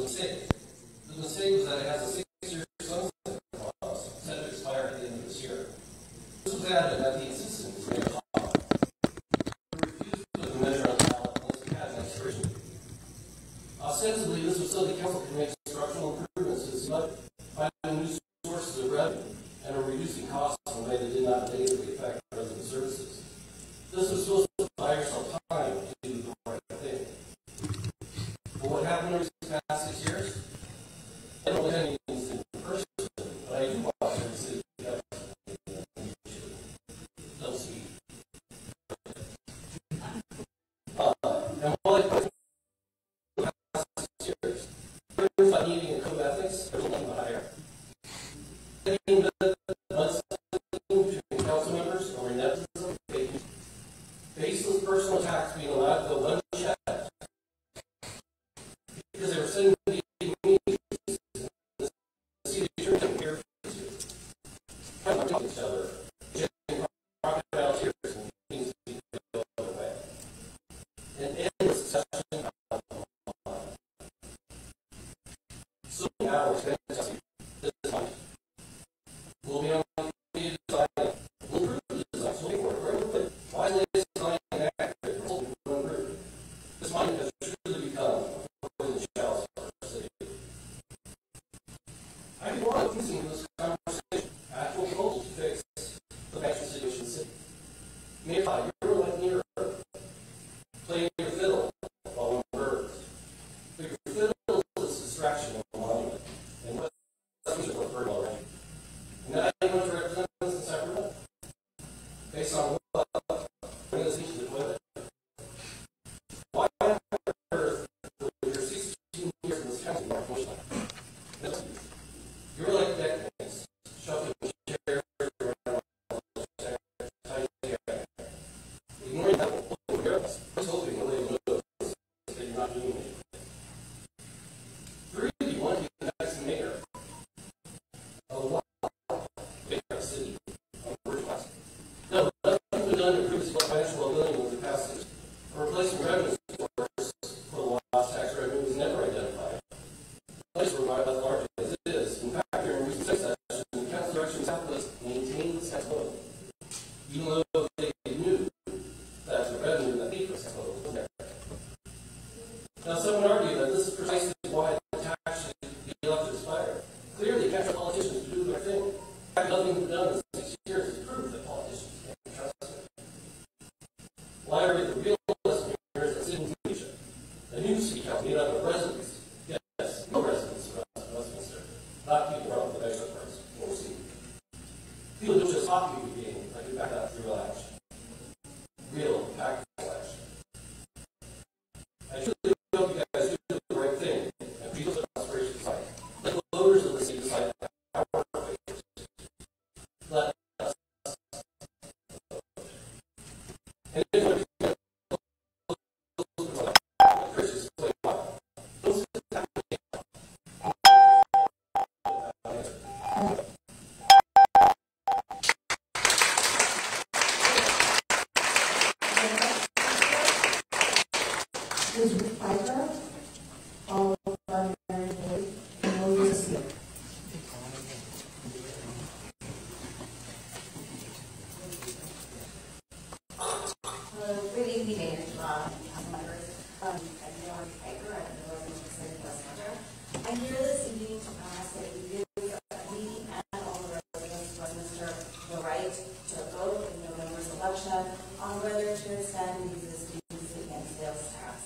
mistake. The mistake was that it has a 6-year sunset clause set to expire at the end of this year. This was added at the insistence of the law. We refused to put the measure on the ballot unless we had an expiration date. Ostensibly, this was so the council could make structural improvements to finding new sources of revenue and are reducing costs in a way that did not negatively affect resident services. This was supposed to buy yourself time to do the right thing. But what happened over these past 6 years? I don't attend meetings in person, but I do watch every city council meeting on YouTube. Don't speak. And while I put the past 6 years, there's not needing a code of ethics, there's nothing higher. Between council members over nepotism, baseless personal attacks being allowed to go unchecked because they were sending meetings and the city attorney didn't care for trying to talk to each other, sharing crocodile tears and things to go the other way. And endless discussion about the line. So many hours spent discussing this month. We'll be on the design. We'll improve the design. So why is the design inaccurate? This money has truly become a poison chalice for our city. I can want to listen to this conversation. Actual proposals to fix the financial situation in the city. Maybe you're like near playing your fiddle while on birds. But your fiddle is a distraction of the monument. And what things are heard already. And now you want to represent us in Sacramento? Based on what? Bring us into the toilet? Why on earth would your 16 years in this county not push that? You're like decades, shoving chairs around ignoring that will hear us. Just hoping that they know that you're not doing anything. 3 of you want to be the next mayor of a big city on the first class. No, nothing has been done to improve its financial well-being over the past years. A replacement revenue source for the lost tax revenue was never identified. The place where as large as it is, in fact, during recent sessions, the council direction Southwest maintained the tax code, even though they knew that the revenue that the tax code was there. Now, some would argue that this is precisely why the tax should be left to expire. Clearly, council politicians do their thing. In fact, nothing has been done in 6 years to prove that politicians can't trust it. Well, I argue the real lesson here is that city leadership, a new city council made up of residents, yes, no residents from Westminster, not people from the metro parts, or city. People who just hockey would be like you back out through action. Real, practical action. I truly hope you guys do the right thing and people's aspirations decide. Let the voters of the city decide how to work with it. Let us vote. And if you Christians play well, those who have is Piper, all primary board, and all your seat. Good evening, Mayor, council members. I'm Lauren Piper. I'm the resident of Westminster. I'm here this evening to ask that you give me and all the residents of Westminster the right to vote in November's election on whether to extend the existing city and sales tax.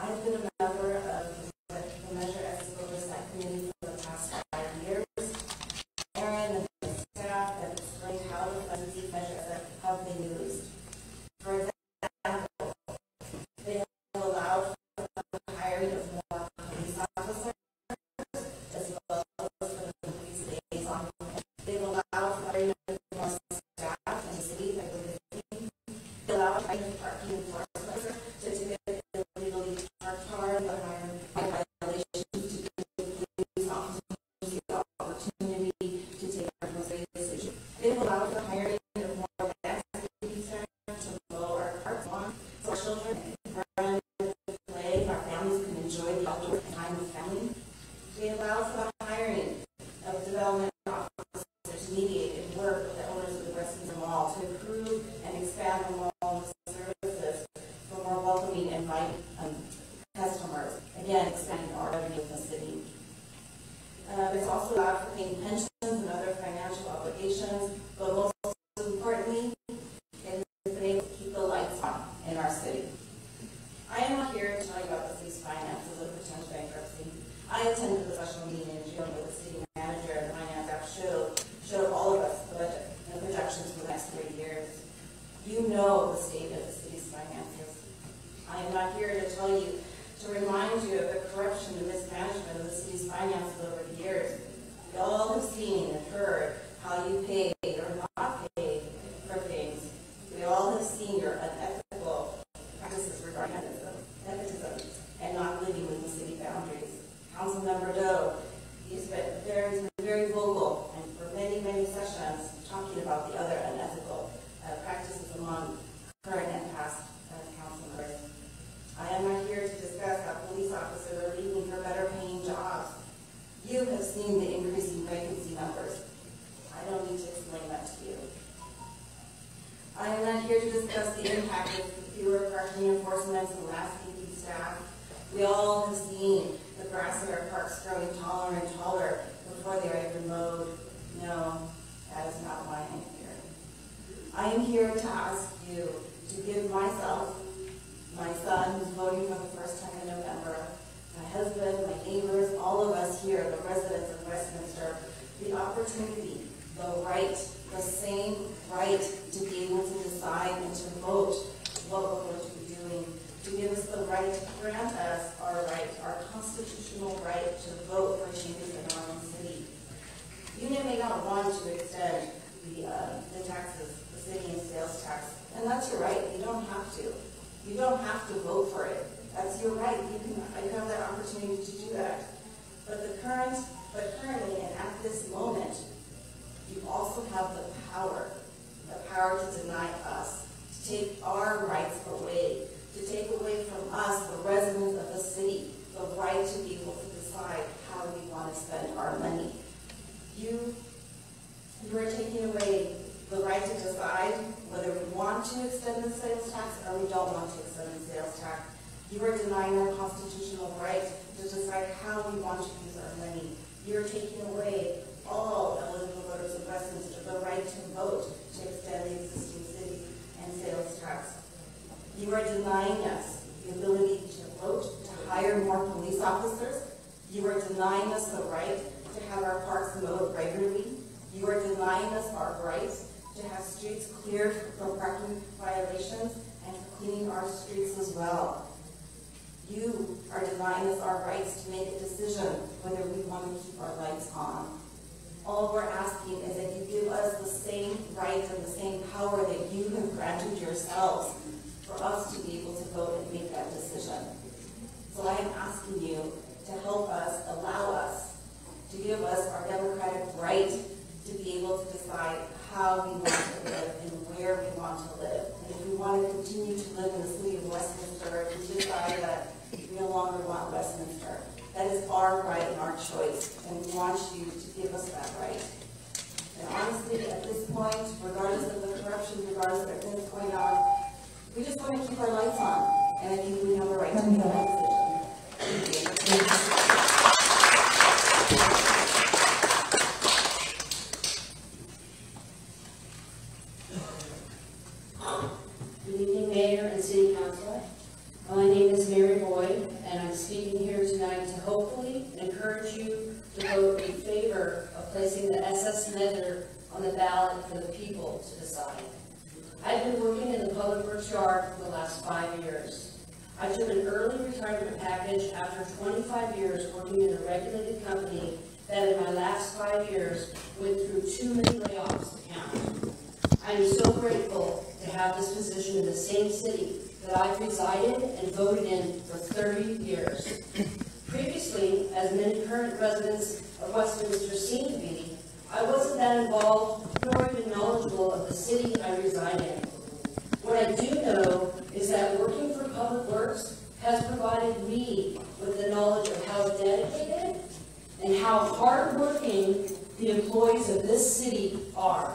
I've been a member of the Measure X Oversight Committee for the past 5 years. Aaron and the staff have explained how the funds of these measures have been used. For example, they have allowed for the hiring of more police officers, as well as for the police liaison. They've allowed for hiring of more staff in the city by the 15. They allowed hiring of parking enforcement to typically illegally parked cars and other violations to give police officers the It's also allowed for paying pensions and other financial obligations, but most importantly, it has been able to keep the lights on in our city. I am not here to tell you about the city's finances or potential bankruptcy. I attended the special meeting in June where the city manager and finance app showed all of us the budget and projections for the next 3 years. You know the state of the city's finances. I am not here to tell you, to remind you of the corruption and mismanagement of the city's finances over the years. We all have seen and heard how you paid or not paid for things. We all have seen your unethical practices regarding nepotism and not living within the city boundaries. Councilmember Doe, he's been very vocal and for many, many sessions talking about the other unethical practices among current and past council members. I am not here to discuss how police officers are leaving for better paying jobs. You have seen the increasing vacancy numbers. I don't need to explain that to you. I am not here to discuss the impact of fewer parking enforcements and landscaping staff. We all have seen the grass in our parks growing taller and taller before they are even mowed. No, that is not why I am here. I am here to ask you to give myself, my son who's voting for the first time in November, my husband, my neighbors, all of us here, the residents of Westminster, the opportunity, the right, the same right to be able to decide and to vote what we're going to be doing, to give us the right, to grant us our right, our constitutional right to vote for changes in our own city. You may not want to extend the taxes, the city and sales tax, and that's your right. You don't have to. You don't have to vote for it. That's your right. You have that opportunity to do that. But currently and at this moment, you also have the power to deny us, to take our rights away, to take away from us, the residents of the city, the right to be able to decide how we want to spend our money. You are taking away the right to decide whether we want to extend the sales tax or we don't want to extend the sales tax. You are denying our constitutional right to decide how we want to use our money. You are taking away all eligible voters of Westminster the right to vote to extend the existing city and sales tax. You are denying us the ability to vote, to hire more police officers. You are denying us the right to have our parks mowed regularly. You are denying us our rights to have streets cleared from parking violations and for cleaning our streets as well. You are denying us our rights to make a decision whether we want to keep our lights on. All we're asking is that you give us the same rights and the same power that you have granted yourselves for us to be able to vote and make that decision. So I am asking you to help us, allow us, to give us our democratic right to be able to decide how we want to live and where we want to live. And if we want to continue to live in the city of Westminster, if we decide that we no longer want Westminster, that is our right and our choice, and we want you to give us that right. And honestly, at this point, regardless of the corruption, regardless of everything that's going on, we just want to keep our lights on, and I think we have a right to make that decision. Thank you. Good evening, Mayor and City Council. My name is Mary Boyd, and I'm speaking here tonight to hopefully encourage you to vote in favor of placing the SS measure on the ballot for the people to decide. I've been working in the public works yard for the last 5 years. I took an early retirement package after 25 years working in a regulated company that in my last 5 years went through too many layoffs to count. I am so grateful to have this position in the same city that I've resided and voted in for 30 years. Previously, as many current residents of Westminster seem to be, I wasn't that involved nor even knowledgeable of the city I reside in. What I do know is that working for Public Works has provided me with the knowledge of how dedicated and how hardworking the employees of this city are.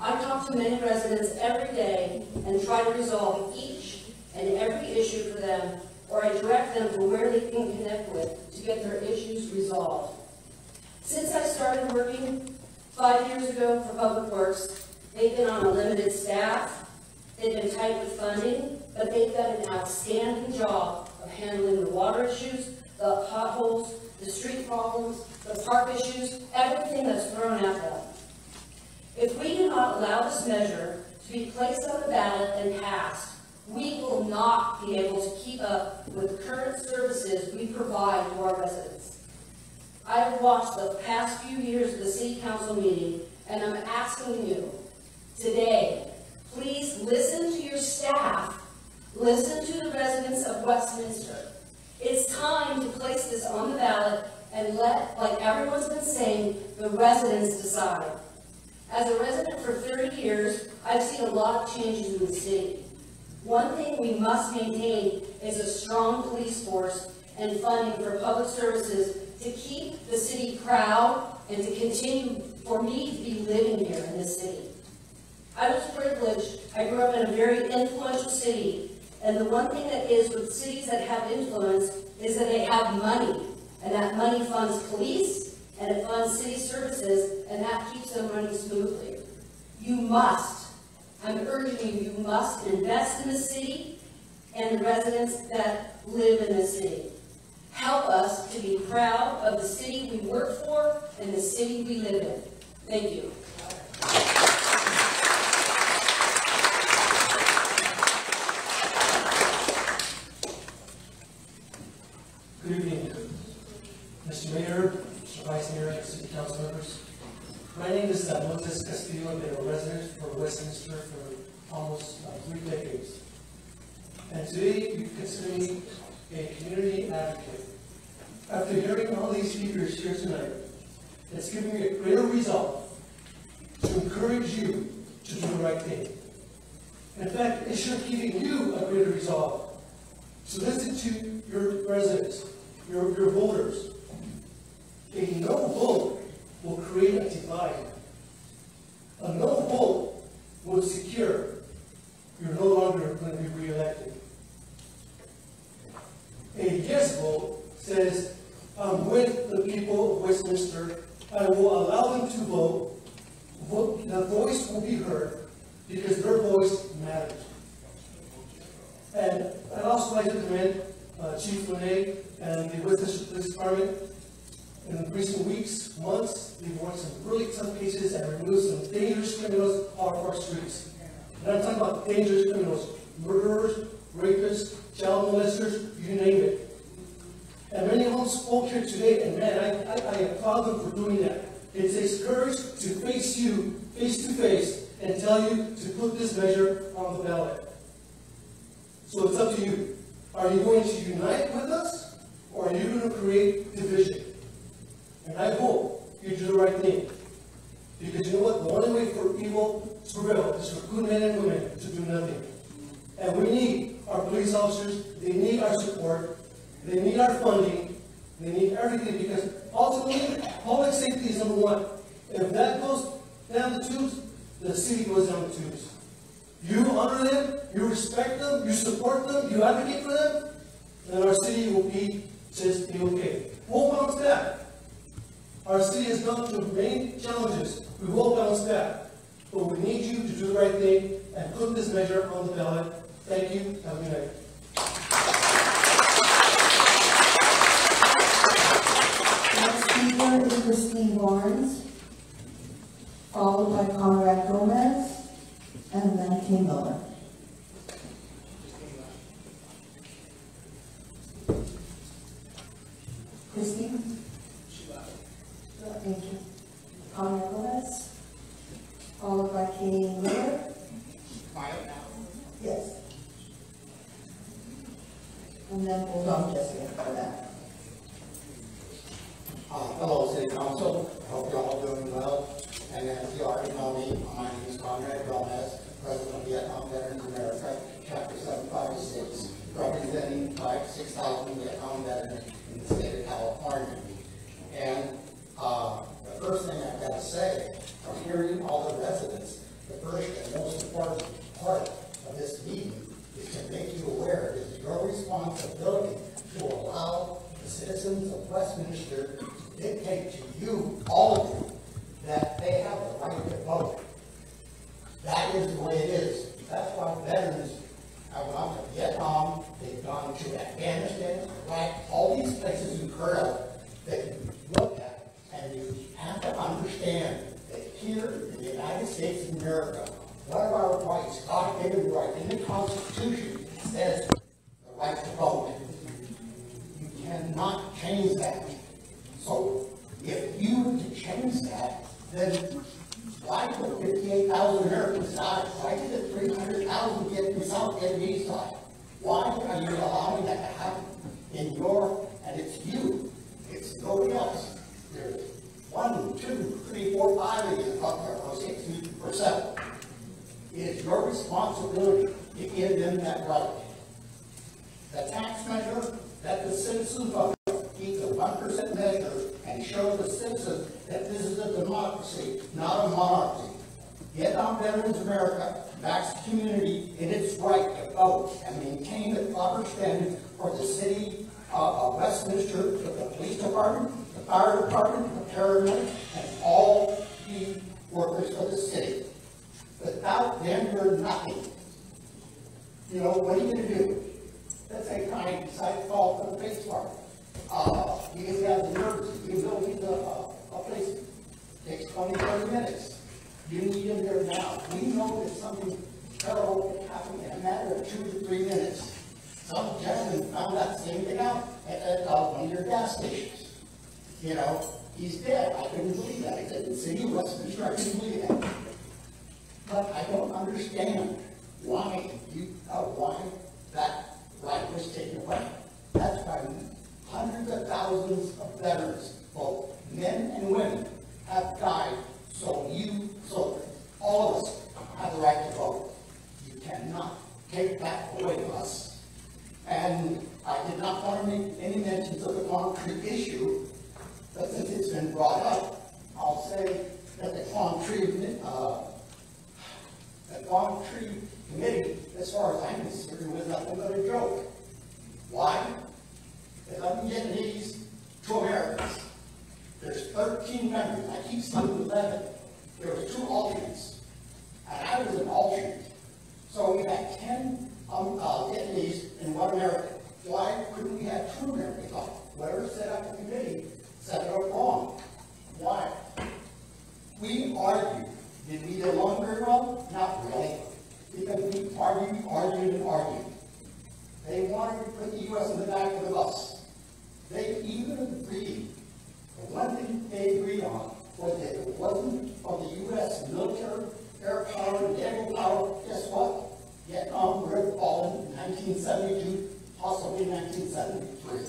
I talk to many residents every day and try to resolve each and every issue for them, or I direct them to where they can connect with to get their issues resolved. started working 5 years ago for Public Works. They've been on a limited staff. They've been tight with funding, but they've done an outstanding job of handling the water issues, the potholes, the street problems, the park issues, everything that's thrown at them. If we do not allow this measure to be placed on the ballot and passed, we will not be able to keep up with the current services we provide to our residents. I have watched the past few years of the City Council meeting, and I'm asking you today, please listen to your staff, listen to the residents of Westminster. It's time to place this on the ballot and let, like everyone's been saying, the residents decide. As a resident for 30 years, I've seen a lot of changes in the city. One thing we must maintain is a strong police force and funding for public services to keep the city proud and to continue for me to be living here in this city. I was privileged. I grew up in a very influential city, and the one thing that is with cities that have influence is that they have money, and that money funds police, and it funds city services, and that keeps them running smoothly. You must, I'm urging you, you must invest in the city and the residents that live in the city. Help us to be proud of the city we work for and the city we live in. Thank you. Good evening, Mr. Mayor, Mr. Vice Mayor, and City Council members. My name is Moses Castillo. I've been a resident for Westminster for almost 3 decades. And today you consider me a community advocate. After hearing all these speakers here tonight, it's given me a greater resolve to encourage you to do the right thing. In fact, it should give you a greater resolve to listen to your residents, your voters. A no vote will create a divide. A no vote will secure you're no longer going to be reelected. A yes vote says, I'm with the people of Westminster. I will allow them to vote. The voice will be heard because their voice matters. And I'd also like to commend Chief Lene and the Westminster Police Department. In recent weeks, months, they've won some really tough cases and removed some dangerous criminals off our streets. And I'm talking about dangerous criminals, murderers, rapists, child molesters, you name it. And many of them spoke here today, and man, I applaud them for doing that. It takes courage to face you face to face and tell you to put this measure on the ballot. So it's up to you. Are you going to unite with us, or are you going to create division? And I hope you do the right thing. Because you know what? The only way for evil to prevail is for good men and women to do nothing. And we need our police officers. They need our support. They need our funding. They need everything, because ultimately, public safety is number one. If that goes down the tubes, the city goes down the tubes. You honor them, you respect them, you support them, you advocate for them, then our city will be just okay. We'll bounce back. Our city has gone through many challenges. We will bounce back. But we need you to do the right thing and put this measure on the ballot. Thank you. Have a good night. Next speaker is Christine Barnes, followed by Conrad Gomez, and then King Miller. Christine? Thank you. Conrad Gomez, followed by King Miller. Yes. And then we'll talk Jesse after that. Hello, City Council. I hope you're all doing well. And as you already know me, my name is Conrad Gomez, President of Vietnam Veterans America, Chapter 756, representing 6,000 Vietnam veterans in the state of California. And the first thing I've got to say, from hearing all the residents, the first and most important part of this meeting is to make you aware it is your responsibility to allow the citizens of Westminster to dictate to you, all of you, to understand that here in the United States of America, one of our rights, God-given right in the Constitution, says the right to vote. You cannot change that. So if you were to change that, then why did 58,000 Americans die? Why did the 300,000 get South Vietnamese die? Why are you allowing that to happen in your, and it's you, it's nobody else. There's 1, 2, 3, 4, 5 of you up there, or 60%. It is your responsibility to give them that right. The tax measure that the citizens vote keeps a 1% measure and show the citizens that this is a democracy, not a monarchy. Vietnam Veterans America backs the community in its right to vote and maintain the proper standing for the city of Westminster, the police department, the fire department, the paramedics, and all the workers of the city. Without them, you're nothing. You know, what are you going to do? Let's say Connie decides to call for the police department. Because you have the emergency, you don't need a place. It takes 20, 30 minutes. You need them there now. We know that something terrible can happen in a matter of 2 to 3 minutes. Some gentleman found that same thing out at one of your gas stations. You know, he's dead. I couldn't believe that. He said, in the city of Westminster, I couldn't believe that. But I don't understand why that right was taken away. That's why hundreds of thousands of veterans, both men and women, have died so all of us have the right to vote. You cannot take that away from us. And I did not want to make any mentions of the concrete issue, but since it's been brought up, I'll say that the concrete committee, as far as I'm concerned, was nothing but a joke. Why? Because I'm Vietnamese to Americans. There's 13 members. I keep saying 11. There were 2 alternates, and I was an alternate. So we had 10 Vietnamese and 1 American. Why couldn't we have 2 Americans? Whoever set up the committee set it up wrong. Why? We argued. Did we get along very well? Not really. Because we argued. They wanted to put the U.S. in the back of the bus. They even agreed. The one thing they agreed on was that if it wasn't for the U.S. military, air power, and naval power, guess what? Vietnam would have fallen in 1972, possibly 1973.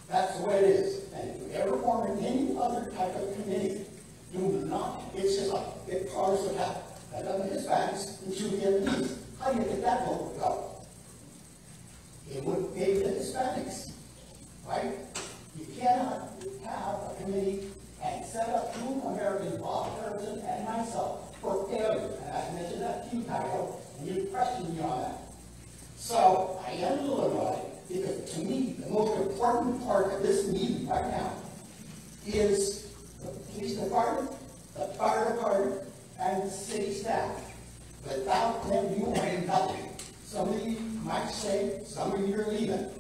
That's the way it is. And if you ever form any other type of committee, do not, it's just like big cars of hat. That doesn't Hispanics and 2 Vietnamese. How do you get that vote to go? It would be the Hispanics, right? You cannot have a committee and set up 2 Americans, Bob Harrison and myself, for failure. And I mentioned that to you, Kyle, and you questioned me on that. So I am a little annoyed because to me, the most important part of this meeting right now is the police department, the fire department, and the city staff. Without them, you are nothing. Some of you might say, some of you are leaving.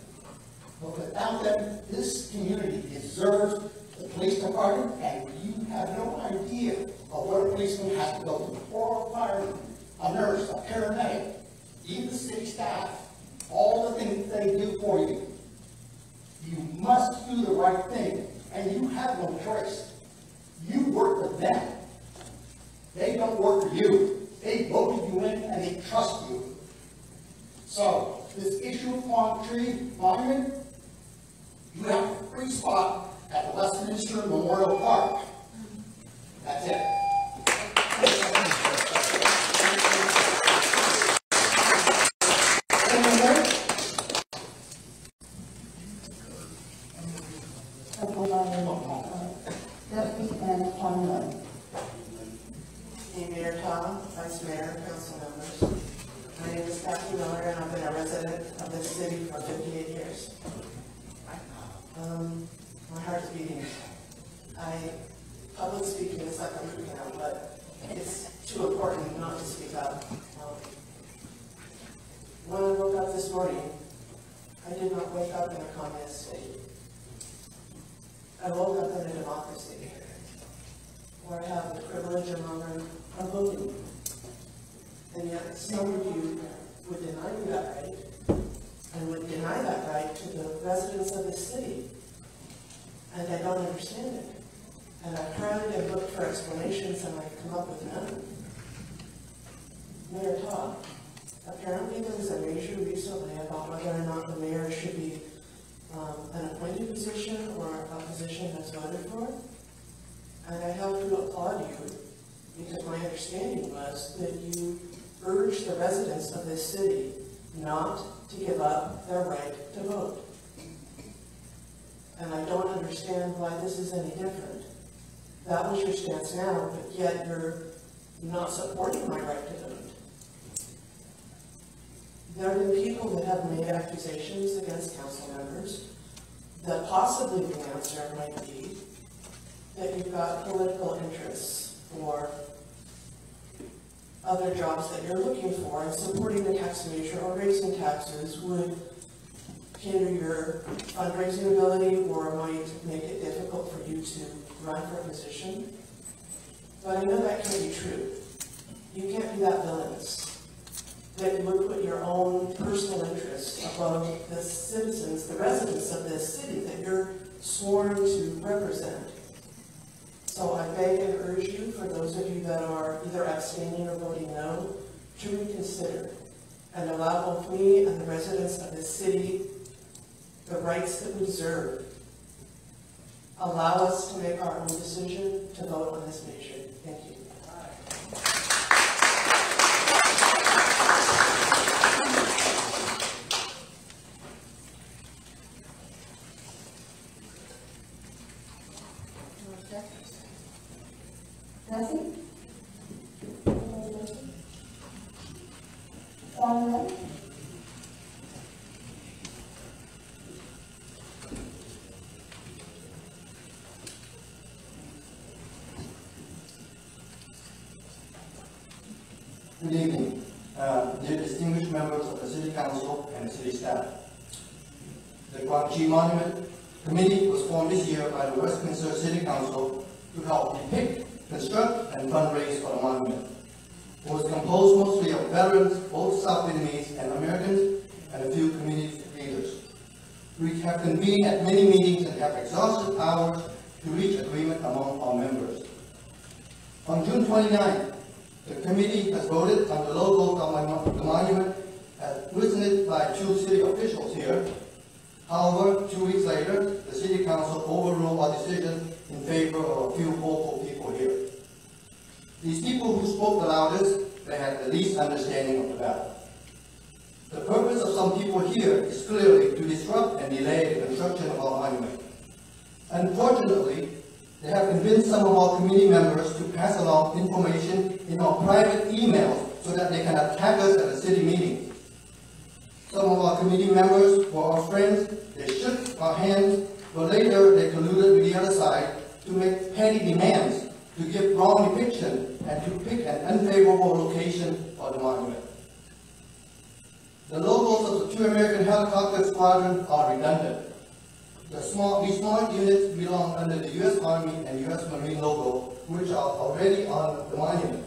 But without them, this community deserves the police department, and you have no idea of what a policeman has to go through. Or a fireman, a nurse, a paramedic, even the city staff, all the things they do for you. You must do the right thing, and you have no choice. You work for them. They don't work for you. They voted you in, and they trust you. So, this issue of palm tree monument, you have a free spot at the Westminster Memorial Park. That's it. Mayor Tom, Vice Mayor, Council members. My name is Kathy Miller, and I've been a resident of this city for 58 years. My heart's beating. Public speaking is like I'm freaking out, but it's too important not to speak up. When I woke up this morning, I did not wake up in a communist state. I woke up in a democracy. or have the privilege of honor of voting. And yet some of you would deny me that right, and would deny that right to the residents of the city. And I don't understand it. And I've tried and looked for explanations, and I've come up with none. Mayor Todd, apparently there was a measure recently about whether or not the mayor should be an appointed position or a position that's voted for. And I have to applaud you, because my understanding was that you urged the residents of this city not to give up their right to vote. And I don't understand why this is any different. That was your stance now, but yet you're not supporting my right to vote. There have been people that have made accusations against council members that possibly the answer might be that you've got political interests or other jobs that you're looking for, and supporting the tax measure or raising taxes would hinder your fundraising ability or might make it difficult for you to run for a position. But I know that can't be true. You can't be that villainous that you would put your own personal interests above the citizens, the residents of this city that you're sworn to represent. So I beg and urge you, for those of you that are either abstaining or voting no, to reconsider and allow both me and the residents of this city the rights that we deserve. Allow us to make our own decision to vote on this measure. Thank you. Bessie? Conrad? Good evening, dear distinguished members of the City Council and the City staff. The Guang Chi Monument Committee was formed this year by the Westminster City Council to help depict, construct, and fundraise for the monument. It was composed mostly of veterans, both South Vietnamese and Americans, and a few community leaders. We have convened at many meetings and have exhausted powers to reach agreement among our members. On June 29th, the committee has voted on the logo of the monument as witnessed by two city officials here. However, 2 weeks later, the City Council overruled our decision in favor of a few vocal people here. These people who spoke the loudest, they had the least understanding of the matter. The purpose of some people here is clearly to disrupt and delay the construction of our monument. Unfortunately, they have convinced some of our committee members to pass along information in our private emails so that they can attack us at a city meeting. Some of our committee members were our friends, they shook our hands, but later they colluded with the other side to make petty demands, to give wrong depiction, and to pick an unfavorable location for the monument. The logos of the two American helicopter squadrons are redundant. These small units belong under the U.S. Army and U.S. Marine logo, which are already on the monument.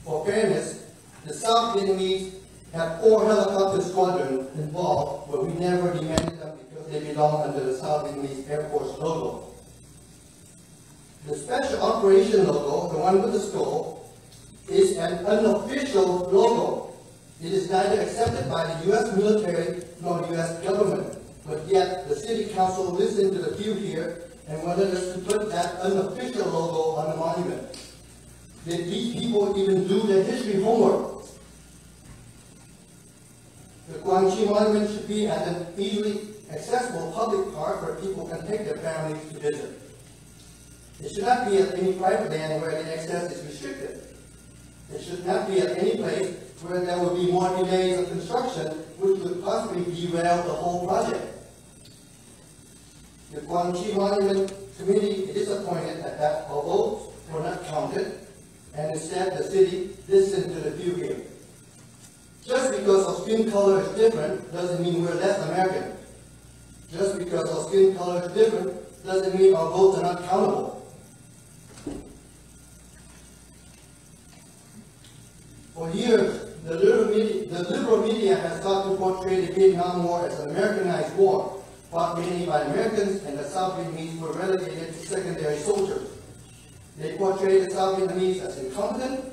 For fairness, the South Vietnamese have 4 helicopter squadrons involved, but we never demanded them because they belong under the South Vietnamese Air Force logo. The Special Operation logo, the one with the skull, is an unofficial logo. It is neither accepted by the U.S. military nor the U.S. government. But yet, the City Council listened to the few here and wanted us to put that unofficial logo on the monument. Did these people even do their history homework? The Guang Chi Monument should be at an easily accessible public park where people can take their families to visit. It should not be at any private land where the access is restricted. It should not be at any place where there will be more delays of construction, which would possibly derail the whole project. The Guang Chi Monument Committee is disappointed that our votes were not counted, and instead the city listened to the few here. Just because our skin color is different doesn't mean we're less American. Just because our skin color is different doesn't mean our votes are not countable. For years, the liberal media has sought to portray the Vietnam War as an Americanized war, fought mainly by Americans, and the South Vietnamese were relegated to secondary soldiers. They portrayed the South Vietnamese as incompetent,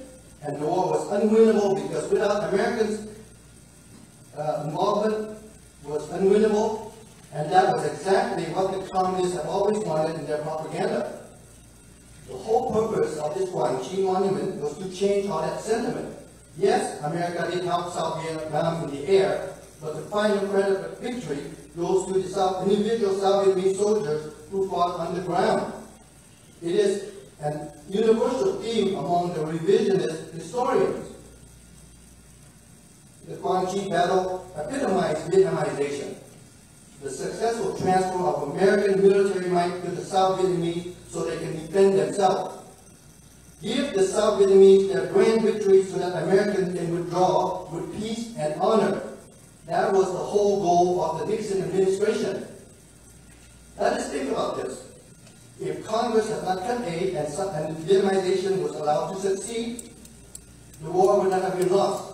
and the war was unwinnable because without Americans' involvement was unwinnable, and that was exactly what the communists have always wanted in their propaganda. The whole purpose of this Quang Chi monument was to change all that sentiment. Yes, America did help South Vietnam in the air, but the final credit of victory goes to the individual South Vietnamese soldiers who fought on the ground. It is an universal theme among the revisionist historians. The Quang Chi battle epitomized Vietnamization, the successful transfer of American military might to the South Vietnamese so they can defend themselves. Give the South Vietnamese their grand victory so that Americans can withdraw with peace and honor. That was the whole goal of the Nixon administration. Let us think about this. If Congress had not cut aid and Vietnamization was allowed to succeed, the war would not have been lost.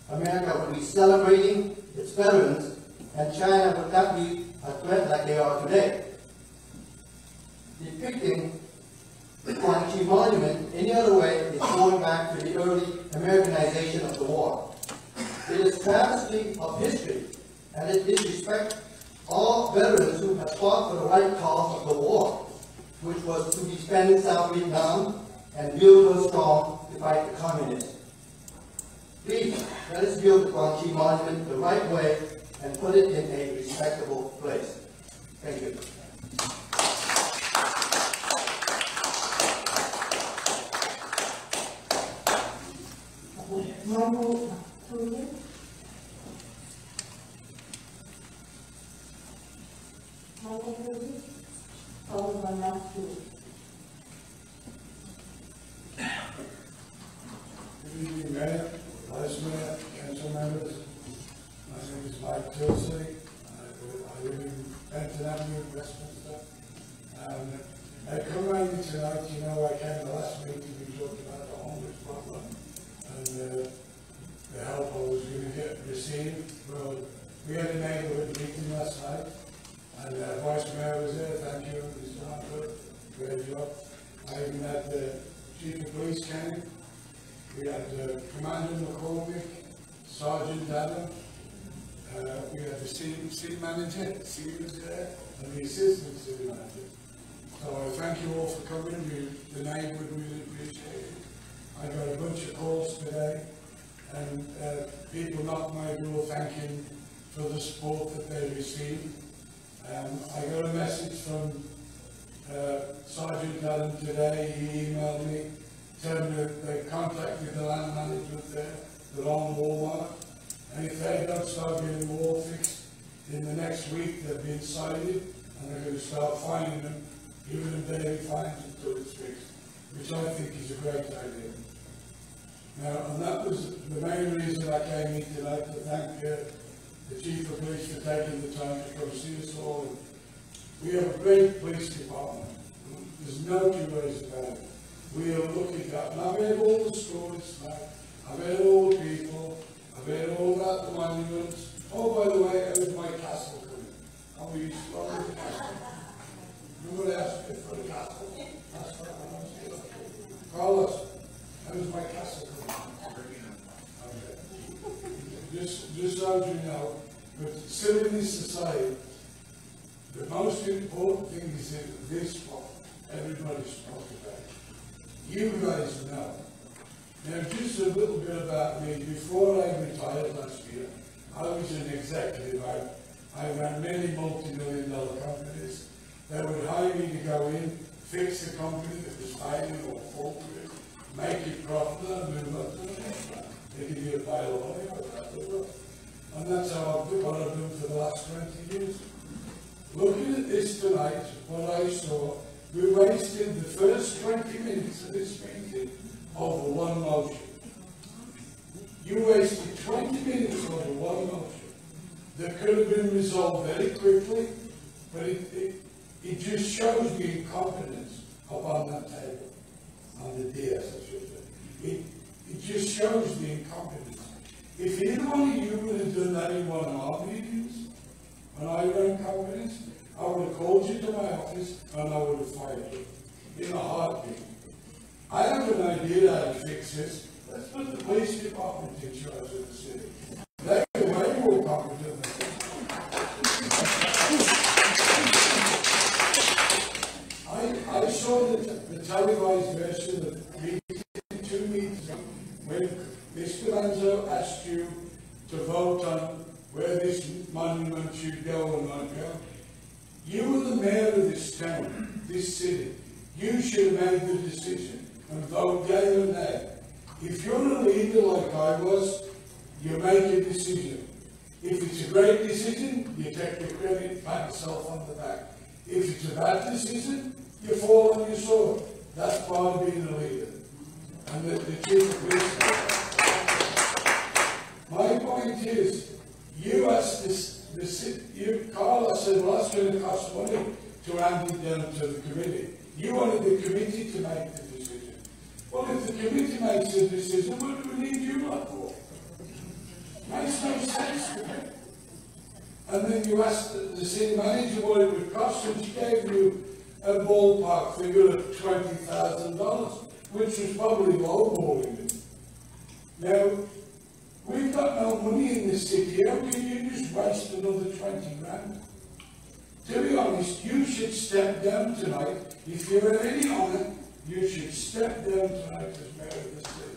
America would be celebrating its veterans, and China would not be a threat like they are today. Depicting the Quang Chi monument any other way is going back to the early Americanization of the war. It is travesty of history, and it disrespects all veterans who have fought for the right cause of the war, which was to defend South Vietnam and build us strong to fight the communists. Please, let us build the Quang Chi monument the right way and put it in a respectable place. Thank you. Michael Trudy. Michael Trudy, followed by Matthew. Good evening, Mayor, Vice Mayor, Council members. My name is Mike Tilsley. I live in Benton Avenue, Westminster. I come around here tonight, you know, I came the last meeting, we talked about the homeless problem and the help I was going to receive. Well, we had a neighbourhood meeting last night, and Vice Mayor was there. Thank you, Mr. Harper. Great job. I even had the Chief of Police came. We had Commander McCormick, Sergeant Adam. We had the city manager, he was there, and the assistant city manager. So I thank you all for coming. The neighbourhood really appreciate it. I got a bunch of calls today, and people knocked my door thanking for the support that they received. I got a message from Sergeant Allen today. He emailed me, telling me that they contacted the land management there, the long Walmart, and if they don't start getting the wall fixed in the next week, they've been cited, and they're going to start fining them, giving them daily fines until it's fixed, which I think is a great idea. Now, and that was the main reason I came here tonight, to thank the Chief of Police for taking the time to come see us all. We have a great police department. There's no two ways about it. We are looking at, and I've heard all the stories now, I've heard all the people, I've heard all about the monuments. Oh, by the way, how is my castle coming? How are you slowing the castle? Nobody asked me for the castle. That's what I want to say. Carlos, how is my castle coming? Okay. Just so you know, but still in this society, the most important thing is that this one, everybody's talking about it. You guys know. Now, just a little bit about me. Before I retired last year, I was an executive. I ran many multi-million-dollar companies. They would hire me to go in, fix the company that was failing or faulty, make it profitable, and move up to the next one. They give you a pile of money, and that's how I've done what I've done for the last 20 years. Looking at this tonight, what I saw, we wasted the first 20 minutes of this meeting over one motion. You wasted 20 minutes over one motion that could have been resolved very quickly, but it just shows the incompetence up on that table, on the DS, I should say. It just shows the incompetence. If either one of you would have done that in one of our meetings, when I were incompetence, I would have called you to my office and I would have fired you in a heartbeat. I have an idea how to fix this. Let's put the police department in charge of the city. They're way more competent than me. I saw the televised version of meeting 2 meetings ago when Mr. Lanzo asked you to vote on where this monument should go and not go. You were the mayor of this town, this city. You should have made the decision and vote yea or nay. If you're a leader like I was, you make a decision. If it's a great decision, you take the credit, pat yourself on the back. If it's a bad decision, you fall on your sword. That's part of being a leader. And the chief of police. My point is, you asked Carla said, well, that's going to cost money to hand it down to the committee. You wanted the committee to make the decision. Well, if the committee makes a decision, what do we need you lot for? Makes no sense to me. And then you asked the city manager what it would cost, and she gave you a ballpark figure of $20,000, which was probably lowballing it. Now, we've got no money in this city. How can you just waste another 20 grand? To be honest, you should step down tonight. If you have any honour, you should step down tonight as mayor of the city.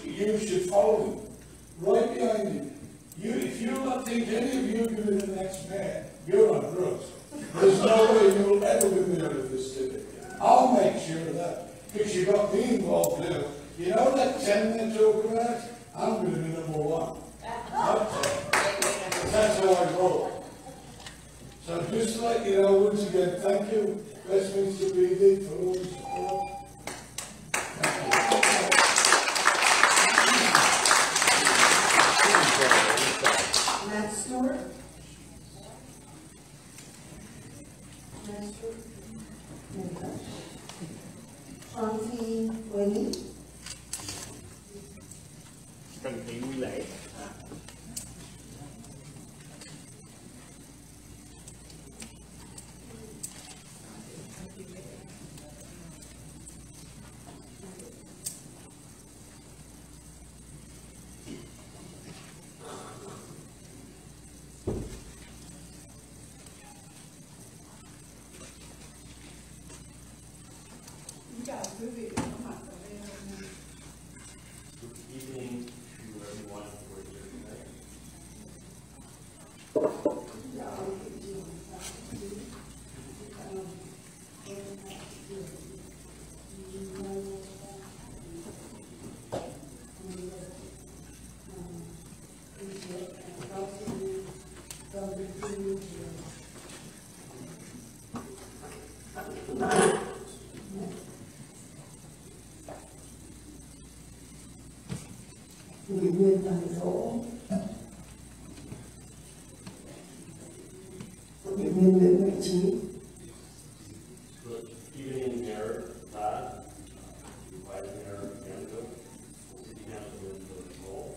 You should follow him. Right behind him. If you don't think any of you will be the next mayor, you're on drugs. There's no way you'll ever be mayor of this city. I'll make sure of that. Because you got me involved now. You know that 10 they're talking about? I'm going to be number 1. That's how I roll. So just to let you know, once again, thank you, Westminster PD, for all the support. Matt Stewart? Chauncey Willie? Trần Thị Quy Lệ. Good evening to everyone who is here tonight. Ủy viên thành phố, ủy viên Nguyễn Mạnh Trí. Good evening, Mayor Todd, Vice Mayor Andrew, City Councilman Cole,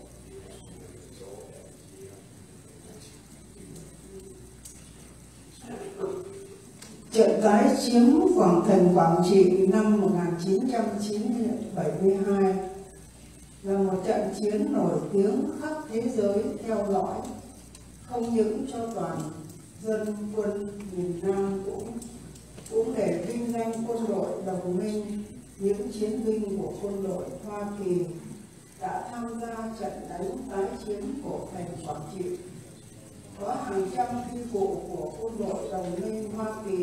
Trận tái chiếm Quảng Thành Quảng Trị năm 1972 là một trận chiến nổi tiếng khắp thế giới theo dõi, không những cho toàn dân quân miền Nam cũng để vinh danh quân đội đồng minh, những chiến binh của quân đội Hoa Kỳ đã tham gia trận đánh tái chiếm của thành Quảng Trị. Có hàng trăm phi vụ của quân đội đồng minh Hoa Kỳ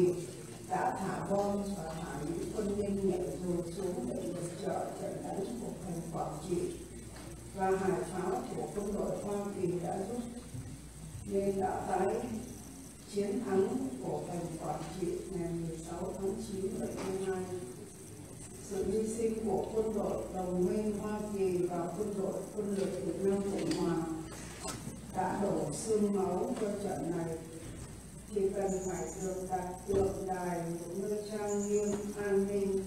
đã thả bom và thả những quân nhân nhẹ dù xuống để yểm trợ trận đánh của thành Quảng Trị, và hải pháo của quân đội Hoa Kỳ đã giúp nên đã tái chiến thắng của thành Quảng Trị ngày 16 tháng 9 năm 1972. Sự hy sinh của quân đội đồng minh Hoa Kỳ và quân lực Việt Nam Cộng Hòa đã đổ xương máu cho trận này, thì cần phải được đặt tượng đài một nơi trang nghiêm, an ninh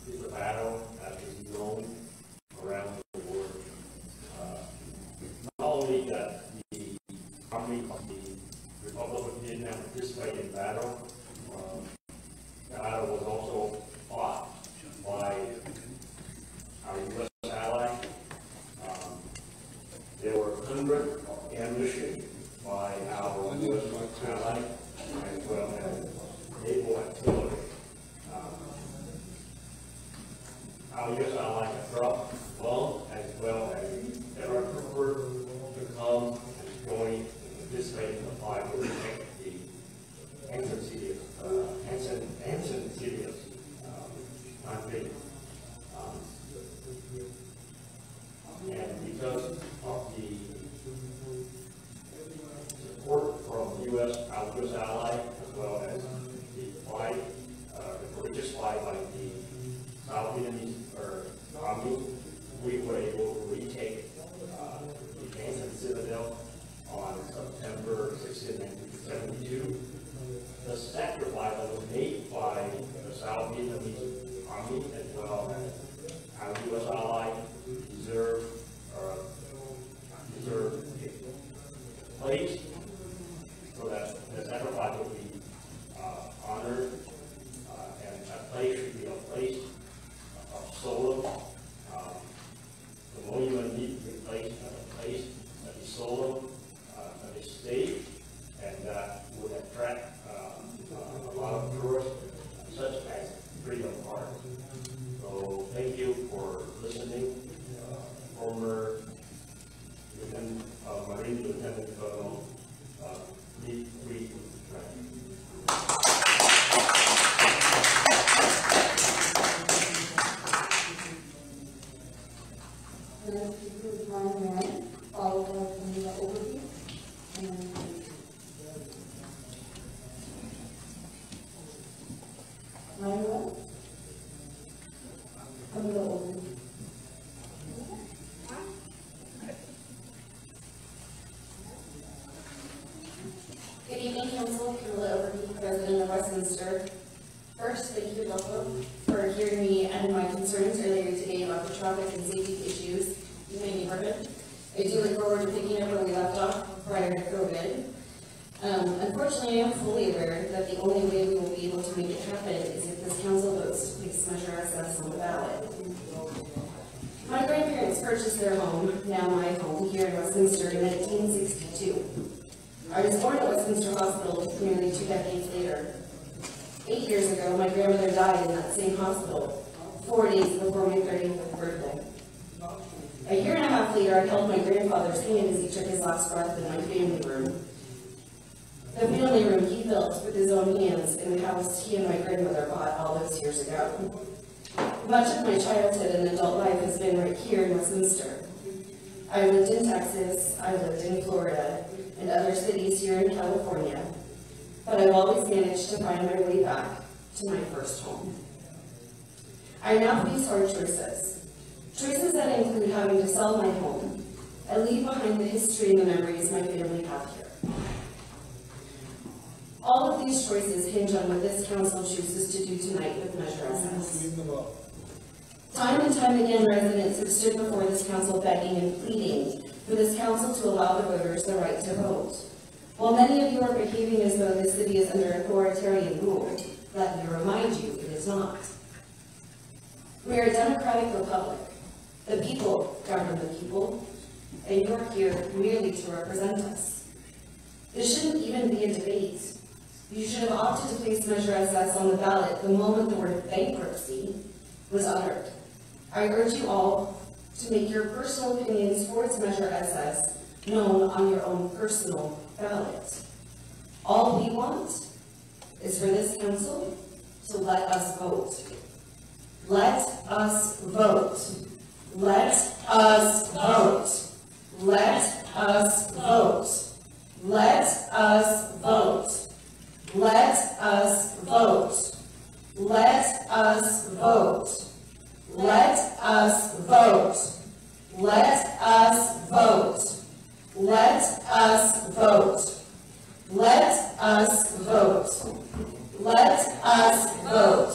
is a battle that is known around the world. Not only that the army of the Republic of Vietnam participated in battle, the battle was also fought by our U.S. ally. There were 100 ammunition by our U.S. ally, as well as naval artillery. Our U.S. ally has brought bombs as well as there are troopers to come and join and participate in the fight to protect the ancient city of country. And because of the support from our U.S. ally, as well as the fight, the courageous fight by the South Vietnamese army, we were able to retake the ancient citadel on September 16, 1972. The sacrifice that was made by the South Vietnamese army, as well as our U.S. ally, deserve a place so that the sacrifice will be honored, and that place should be a place of solemn. The monument needs to be placed at a place that is solemn, that is safe, and that would attract a lot of tourists, such as Freedom Park. So thank you for listening. Former Marine Lieutenant Colonel Lee. Let's conclude my man, followed by the overview. And Myra, I'm the overview. Good evening, Council. Camilla Overby, President of Westminster. First, thank you, Adolfo, for hearing me and my concerns earlier today about the traffic and safety issues in my neighborhood. I do look forward to picking up where we left off prior to COVID. Unfortunately, I am fully aware that the only way we will be able to make it happen is if this council votes to place Measure SS on the ballot. My grandparents purchased their home, now my home, here in Westminster in 1962. I was born at Westminster Hospital nearly 2 decades later. 8 years ago, my grandmother died in that same hospital, 4 days before my 35th birthday. A year and a half later, I held my grandfather's hand as he took his last breath in my family room. The family room he built with his own hands in the house he and my grandmother bought all those years ago. Much of my childhood and adult life has been right here in Westminster. I lived in Texas, I lived in Florida, and other cities here in California, but I've always managed to find my way back to my first home. I now face hard choices. Choices that include having to sell my home and leave behind the history and the memories my family have here. All of these choices hinge on what this council chooses to do tonight with Measure SS. Time and time again, residents have stood before this council begging and pleading for this council to allow the voters the right to vote. While many of you are behaving as though this city is under authoritarian rule, let me remind you, it is not. We are a democratic republic. The people govern the people, and you are here merely to represent us. This shouldn't even be a debate. You should have opted to place Measure SS on the ballot the moment the word bankruptcy was uttered. I urge you all to make your personal opinions towards Measure SS known on your own personal ballot. All we want is for this council to let us vote. Let us vote. Let us vote. Let us vote. Let us vote. Let us vote. Let us vote. Let us vote. Let us vote. Let us vote. Let us vote. Let us vote.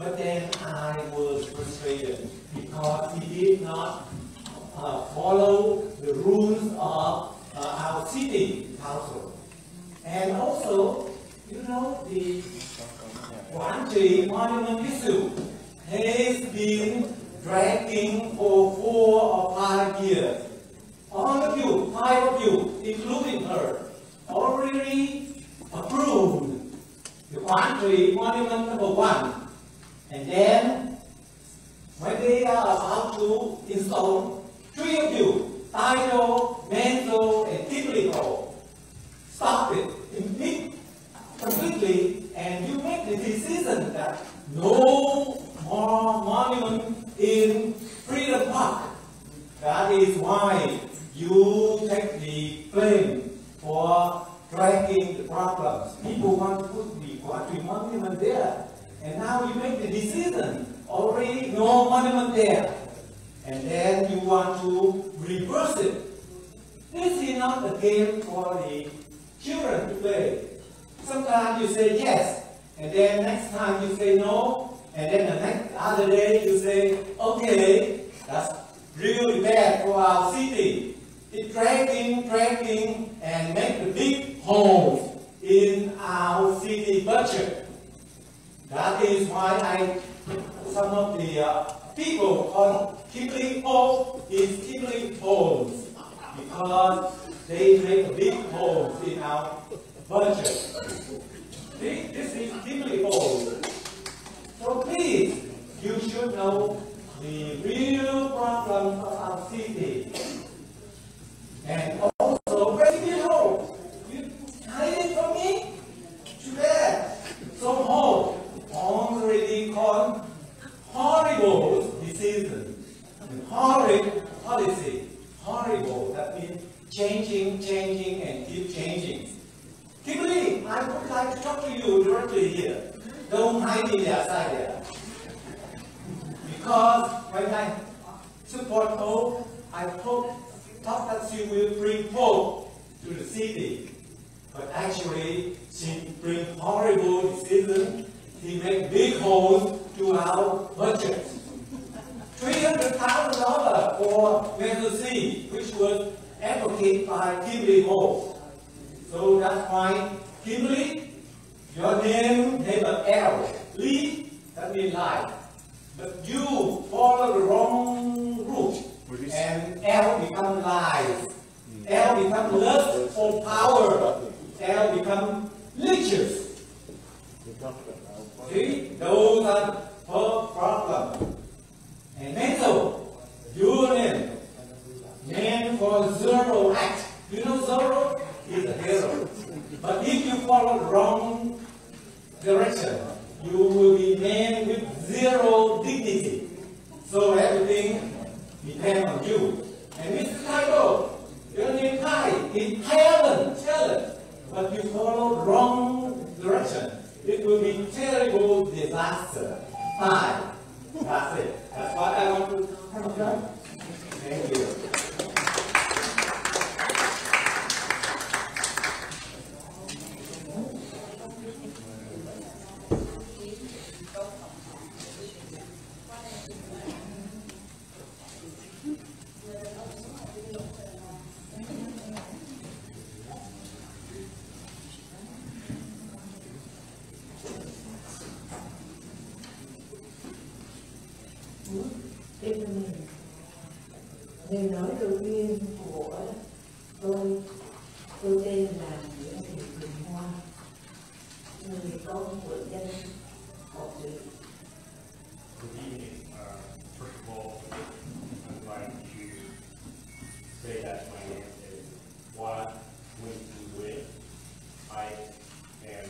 But then I was frustrated because he did not follow the rules of our city council. And also, you know, the Quảng Trị monument issue has been dragging for 4 or 5 years. All of you, 5 of you, including her, already approved the Quảng Trị monument number 1. And then, when they are about to install, 3 of you, Taito, Menzo, and Tiplico, stop it completely, and you make the decision that no more monument in Freedom Park. That is why you take the blame for dragging the problems. People want to put the Quảng Trị monument there, and now you make the decision, already no monument there, and then you want to reverse it. This is not a game for the children to play. Sometimes you say yes, and then next time you say no, and then the next other day you say, okay, that's really bad for our city. It's dragging, and make the big holes in our city budget. That is why some of the people call Keeping Holes is Keeping Holes, because they make big holes in our budget. This is Keeping Holes. So please, you should know the real problems of our city. And also, where did you go? You hide it from me? Too bad. So hope already called horrible decision, horrid policy. Horrible, that means changing, and keep changing. Kimberly, I would like to talk to you directly here. Don't hide in their side there. Because when I support hope, I thought that she will bring hope to the city. But actually, she brings horrible decisions. She makes big holes to our budget. $300,000 for Metro C, which was advocated by Kimberly Ho. So that's why, Kimberly, your name has an L. Lee, that means lie. But you follow the wrong route, and L becomes lies. L becomes lust for power. L becomes leeches. See, those are her problems. And mental, your name, name for Zero Act. You know Zero is a hero. But if you follow the wrong direction, you will be man with zero dignity. So everything depends on you. And Mr. Taito, your name Tai is talent. But you follow the wrong direction, it will be terrible disaster. Fine. That's it. That's what I want to have done. Thank you. Lời nói đầu tiên của tôi tên là Nguyễn Thị Quỳnh Hoa, người con của dân Quảng Trị. Good evening. First of all, I'd like to say that my name is Hoa Nguyen Thu Nguyen. I am,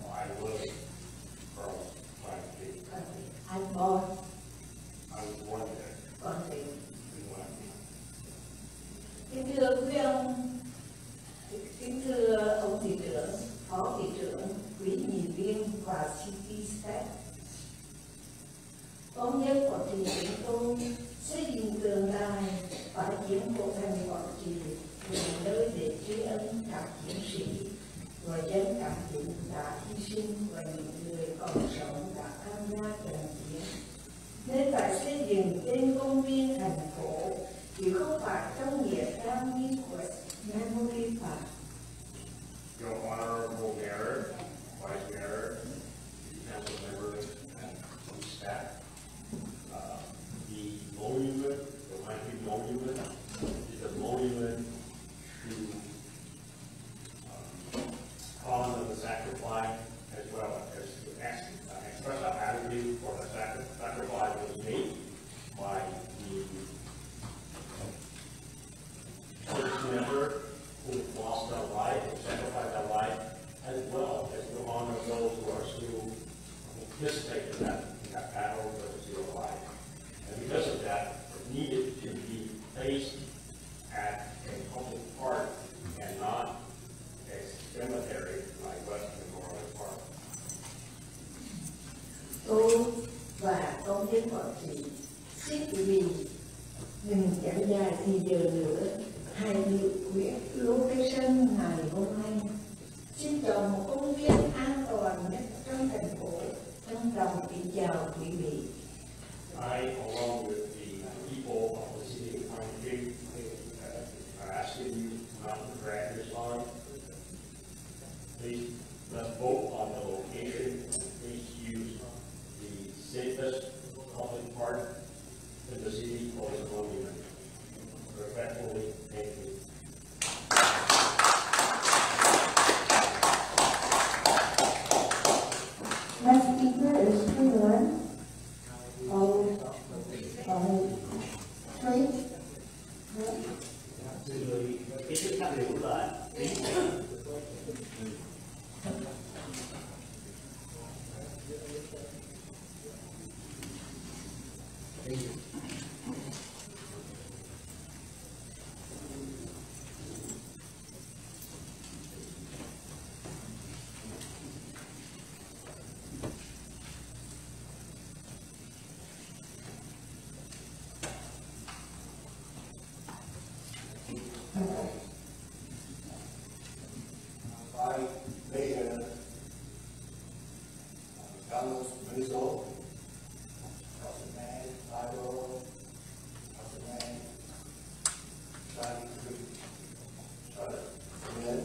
I was from Quảng Trị. I'm born I was born there. Quảng Trị. In Quảng Trị. Kính thưa quý ông, kính thưa ông thị trưởng, phó thị trưởng, quý nghị viên và city staff. Công nhân Quảng Trị chúng tôi xây dựng tượng đài và chiến của thành Quảng Trị là nơi để tri ân các chiến sĩ và dân các tỉnh đã hy sinh và những người còn sống đã tham gia placed at a public park and not a cemetery like West Memorial Park. Tôi và công dân Quảng Trị xin quý vị đừng kéo dài thì giờ nữa, hãy dự quyết location ngày hôm nay. Xin chọn một công viên an toàn nhất trong thành phố. Trân trọng kính chào quý vị. I, along with the people of the city of Pine Creek, are asking you not to drag this on. Please, let's vote on the location. Please use the safest public park in the city of Westminster. Respectfully, thank you. Next speaker is Freeland. Cái chức năng điều lại. I, Mayor Carlos Rizzo, Councilman Ido, Councilman Charlie Councilman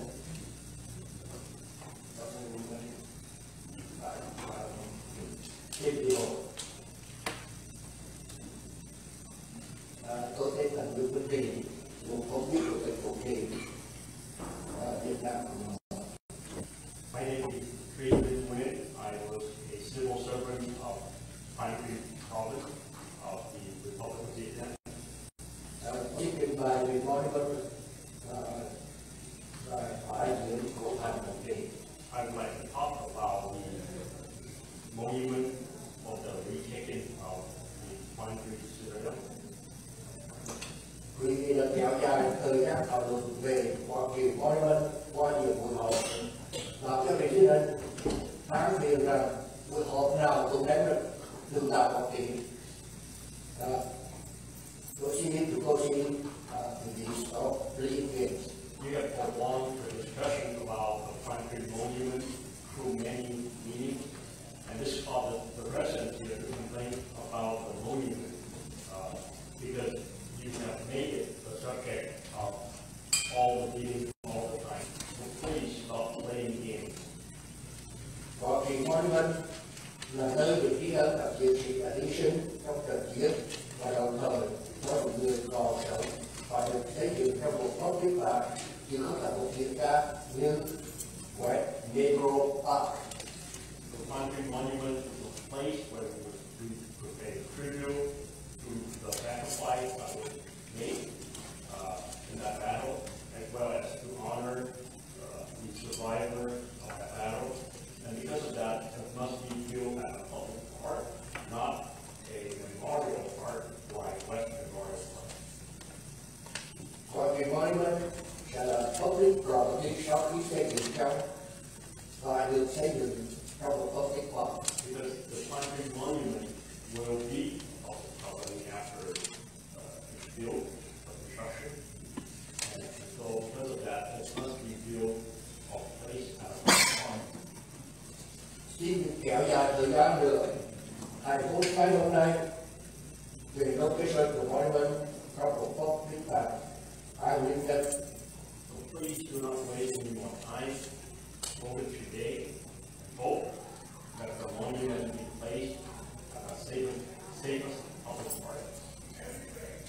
TP. Tôi tên là Nguyễn Văn Kỳ, một phóng viên của thành phố Kỳ, Việt Nam. My name is Freeland Nguyen. I was a civil servant of Pine Creek Province of the Republic of Vietnam. Chiếc trình bày về monument phải diễn của thành phố Kỳ. I would like to talk about the monument of the retaking of the Pine Creek Citadel. Vì đã kéo dài thời gian thảo luận về Hoa Kỳ monument qua nhiều buổi họp, làm cho mình nên phán biện rằng buổi họp nào cũng đánh được tạo Hoa Kỳ. Tôi xin chúng tôi xin release of leave games. You have prolonged the discussion about the Pine Creek Monument through many meetings, and this caused the residents here to complain about the monument because you have made it the subject of all the meetings all the time. So please stop playing games. Hoa Kỳ monument là nơi để ghi ân các chiến sĩ đã hy sinh trong trận chiến và đồng thời có những người còn sống và được xây dựng trong một phong cách lại chứ không phải một hiện ca như West Metro Park. The Pine Creek Monument is a place where we pay tribute to the sacrifice that was made in that battle, as well as to honor the survivor of that battle. And because of that, it must be built at a public park, not a memorial park like West Memorial Park. Hoa Kỳ monument sẽ là public property sau khi xây dựng trong và được xây dựng trong một public park. Because the Pine Creek Monument will be public property after it's built, the construction. And so because of that, it must be built or placed at a public park. Xin kéo dài thời gian nữa, hãy phút ngay hôm nay về location của monument trong một public park. I will that. So please do not waste any more time. Vote today. Vote that the monument be placed at a safest public park.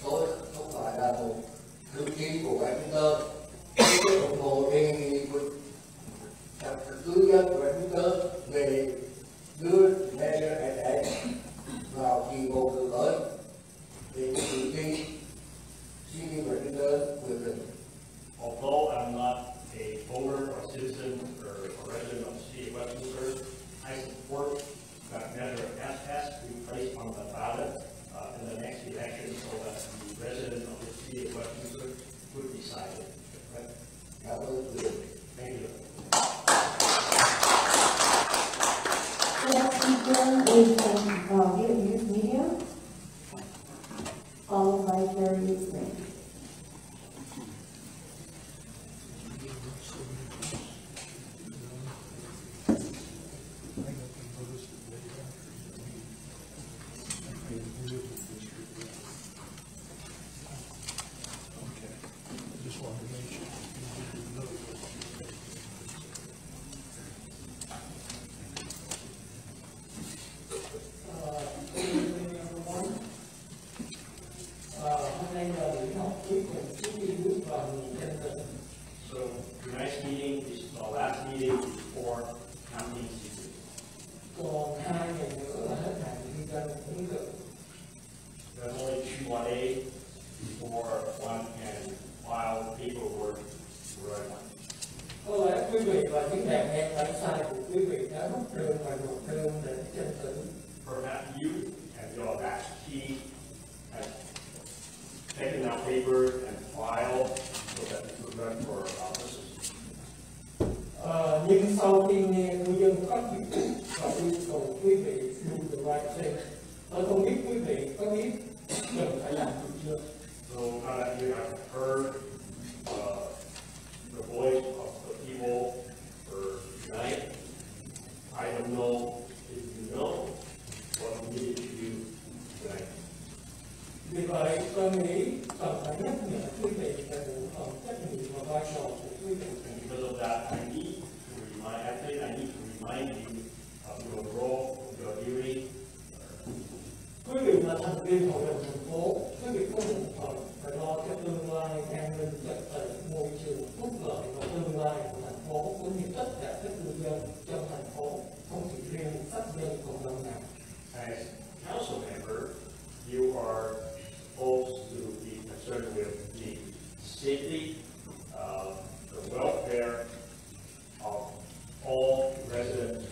Tôi không phải là một cử tri của Westminster, tôi ủng hộ đề nghị của các cư dân của Westminster về đưa measure and act vào kỳ bầu cử tới để cử tri xin Westminster quyết định. Although I'm not a voter or citizen or a resident of the city of Westminster, I support that measure has to be placed on the ballot in the next election so that the residents of the city of followed by Carrie Green. So tonight's meeting is the last meeting before counting season. Còn 2 ngày nữa là hết hạn kinh doanh ứng dụng. There's only 2 more days before one can file paperwork for everyone. Có lẽ quý vị và những đàn em ở sai của quý vị đã rút đơn và nộp đơn để tranh cử. Perhaps you and your absentee have taken out paper and filed so that you could run for office. Nhưng sau khi nghe người dân có chuyện và yêu cầu quý vị do the right thing, tôi không biết quý vị có biết cần phải làm gì chưa. So now that you have heard the voice of the people for tonight, I don't know if you know what you need to do tonight. Vì vậy, tôi nghĩ cần phải nhắc nhở quý vị về bộ phận trách nhiệm và vai trò của quý vị. And because of that, I need to remind you of your role, your duty. Quý vị là thành viên hội đồng thành phố, quý vị có một phần phải lo cho tương lai an ninh trật tự, môi trường, phúc lợi và tương lai của thành phố cũng như tất cả các cư dân trong thành phố, không chỉ riêng pháp nhân cộng đồng nào. As council member, you are supposed to be concerned with the safety, the welfare of all residents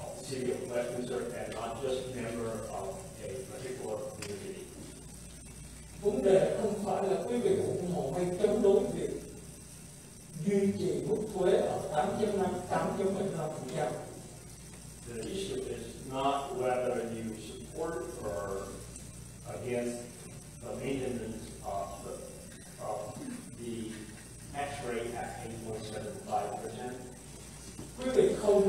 of the city of Westminster and not just members of a particular community. Vấn đề không phải là quý vị ủng hộ hay chống đối việc duy trì mức thuế ở 8.5%. The issue is not whether you support or against the maintenance of the tax rate at 8.75%. Quý vị không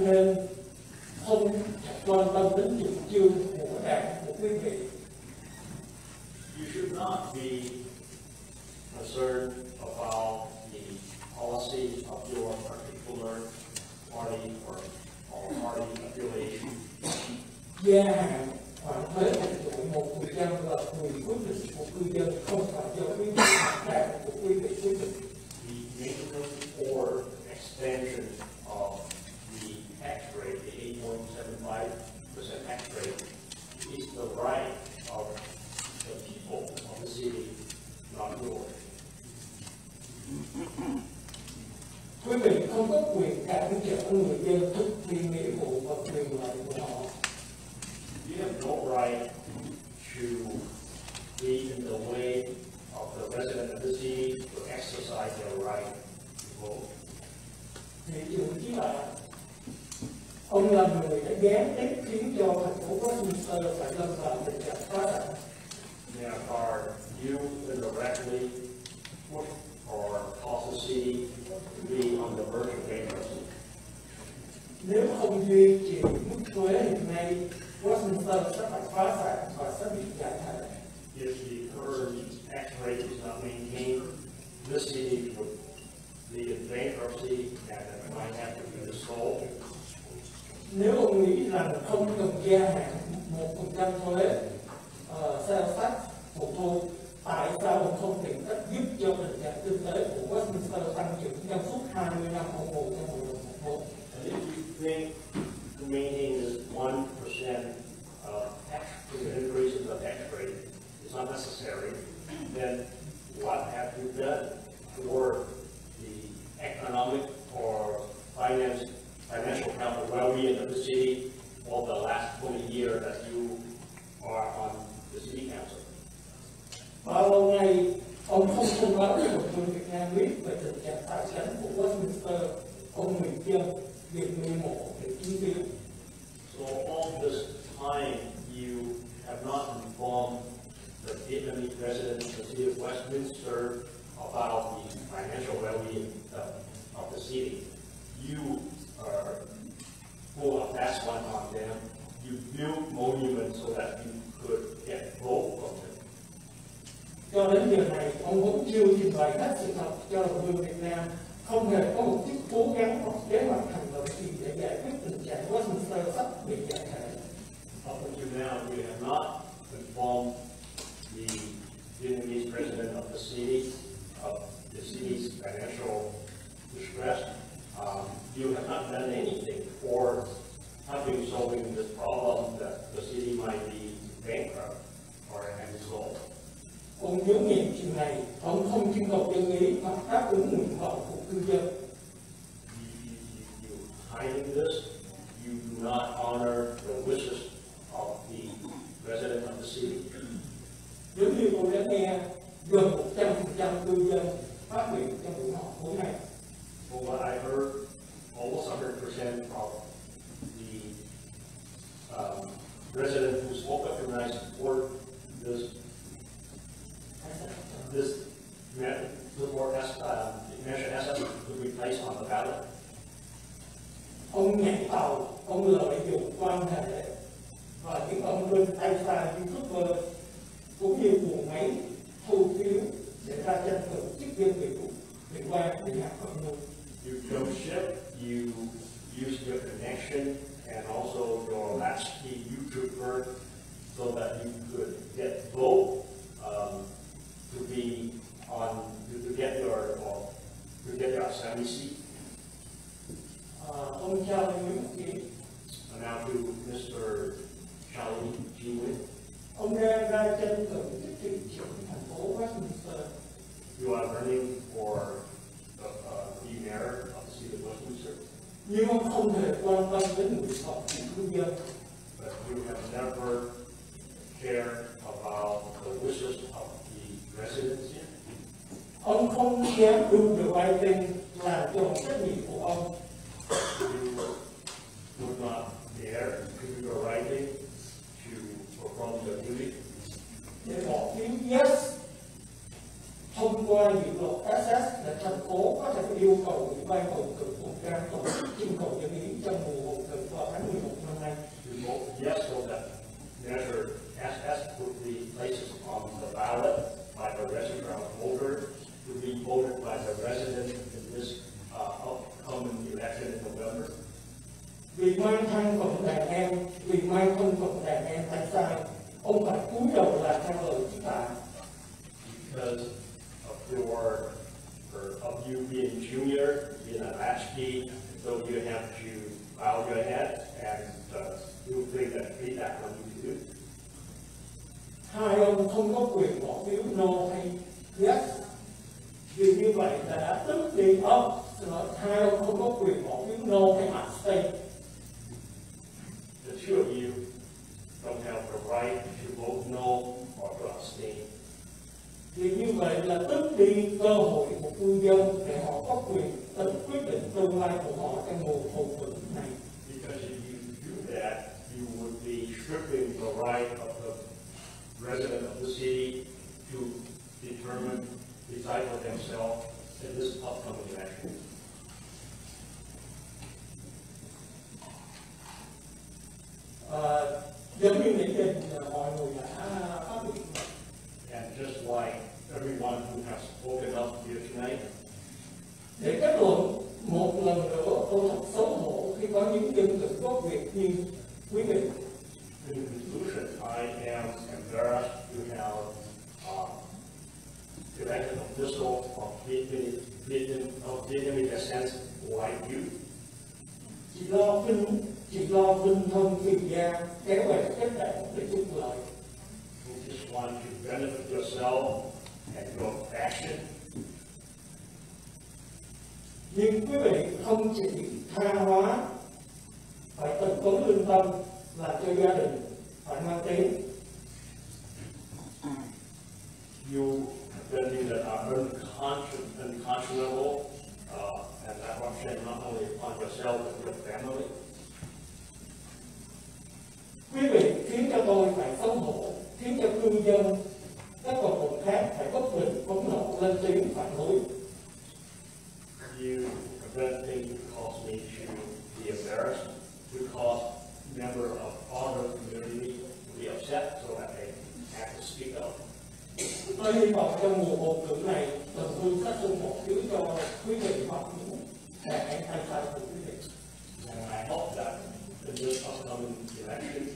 quan tâm đến chủ trương của đảng của quý vị. You should not be concerned about the policy of your particular party or party affiliation. Gia hạn khoản thuế vượt trội 1% là quyền quyết định của cư dân, không phải do quý vị đảng của quý vị quyết định. The maintenance or extension of the tax rate, the 8.75% tax rate, is the right of the people of the city, not yours. Quý vị không có quyền cản trở người dân thực thi nghĩa vụ và quyền lợi của họ. You have no right to be in the way of the resident of the city to exercise their right to vote. Thị trường chí là ông là người đã gián tiếp khiến cho thành phố Westminster phải lâm vào tình trạng phá sản. Therefore, you indirectly push or cause the city to be on the verge of bankruptcy. Nếu không duy trì mức thuế hiện nay, Westminster sẽ phải phá sản và sẽ bị giải thể. If the current tax rate is not maintained, the city would be in bankruptcy and it might have to be dissolved. Nếu ông nghĩ rằng không cần gia hạn 1% thuế sales tax của tôi, tại sao ông không tìm cách giúp cho tình trạng kinh tế của Westminster tăng trưởng trong suốt 20 năm ông ngồi trong hội đồng thành phố? And if you think to maintain this 1% tax increase in the tax rate is not necessary, then what have you done toward the economic or financial health or well-being of the city for the last 20 years that you are on the city council? Bao lâu nay ông không thông báo cho người Việt Nam biết về tình trạng tài chính của Westminster, ông người dân việc nuôi mộ để chi tiêu. So all this time you have not informed the Vietnamese residents of the city of Westminster about the financial well-being of the city. You pull a fast one on them. You build monuments so that you could get vote from them. Cho đến giờ này, ông vẫn chưa trình bày hết sự thật cho đồng bào Việt Nam, không hề có một chút cố gắng hoặc kế hoạch hành động gì để giải quyết tình trạng Westminster sắp bị giải thể. Up until now, we have not informed the Vietnamese president of the city's financial distress. You have not done anything for helping solving this problem that the city might be bankrupt or insolvent. Ông nhớ nghiệm chuyện này, ông không trưng cầu dân ý hoặc đáp ứng nguyện vọng của cư dân. You hiding this, you do not honor the wishes of the resident of the city. Giống như tôi đã nghe gần 100% cư dân phát biểu trong buổi họp tối nay. From what I heard, almost 100% of the residents who spoke up tonight support this measure as to be placed on the ballot. Ông nhảy tàu, ông lợi dụng quan hệ và những ông bên tay sai YouTuber cũng như buồng máy thu phiếu để ra tranh cử chức dân biểu liên quan đến hạt cộng đồng. You jump ship, you use your connection and also your latchkey YouTuber so that you could get vote to be on to get your assembly seat. Ông Charlie Nguyễn Thị, And now to Mr. Charlie G. Wynn. ông ra tranh cử chức thị trưởng thành phố Westminster. You are running for the mayor of the city of Westminster. Nhưng ông không hề quan tâm đến nguyện vọng của cư dân. But you have never cared about the wishes of the residents here. Ông không dám do the right thing là tròn trách nhiệm của ông. You would not dare to do the right thing to perform your duty. Để bỏ phiếu yes thông qua dự luật SS là thành phố có thể yêu cầu ủy ban bầu cử vùng cam tổ chức trưng cầu dân ý trong mùa bầu cử vào tháng 11 năm nay. To vote yes so that measure SS would be placed on the ballot by the registered voters to be voted by the residents in this upcoming election in November. Vì mang thân phận đàn em tay sai, ông phải cúi đầu làm theo lời chỉ tạ. Because of you being junior, being a latchkey, so you have to bow your head and do things that feedback on you to do. Hai ông không có quyền bỏ phiếu no hay yes. Vì như vậy là đã tức đi ông. Hai ông không có quyền bỏ phiếu no hay abstain. The two of you don't have the right to vote no or to abstain. Vì như vậy là tước đi cơ hội của cư dân để họ có quyền tự quyết định tương lai của họ trong mùa bầu cử này. Because if you do that, you would be stripping the right of the resident of the city to decide for themselves in this upcoming election. Giống như những gì mọi người đã phát biểu. And just like everyone who has spoken up here tonight, để kết luận một lần nữa, tôi thật xấu hổ khi có những dân cử gốc Việt như quý vị. in conclusion, I am embarrassed to have elected officials of Vietnamese descent like you. Chỉ lo vinh thông tiền gia kéo về kết đảng để trục lợi. You just want to benefit yourself and your faction. Nhưng quý vị không chỉ tha hóa, phải tận tốn lương tâm làm cho gia đình phải mang tiếng. You spending that are unconscionable, and that will shame not only upon yourself but your family. Quý vị khiến cho tôi phải xấu hổ, khiến cho cư dân các cộng đồng khác phải có quyền có nộp lên tiếng phản đối. You venting caused me to be embarrassed, to cause members of other community to be upset, so that they have to speak up. Tôi hy vọng trong mùa bầu cử này, Tổng thư các ủng hộ phiếu cho quý vị hoặc những kẻ anh sai của quý vị. And I hope that in this upcoming election,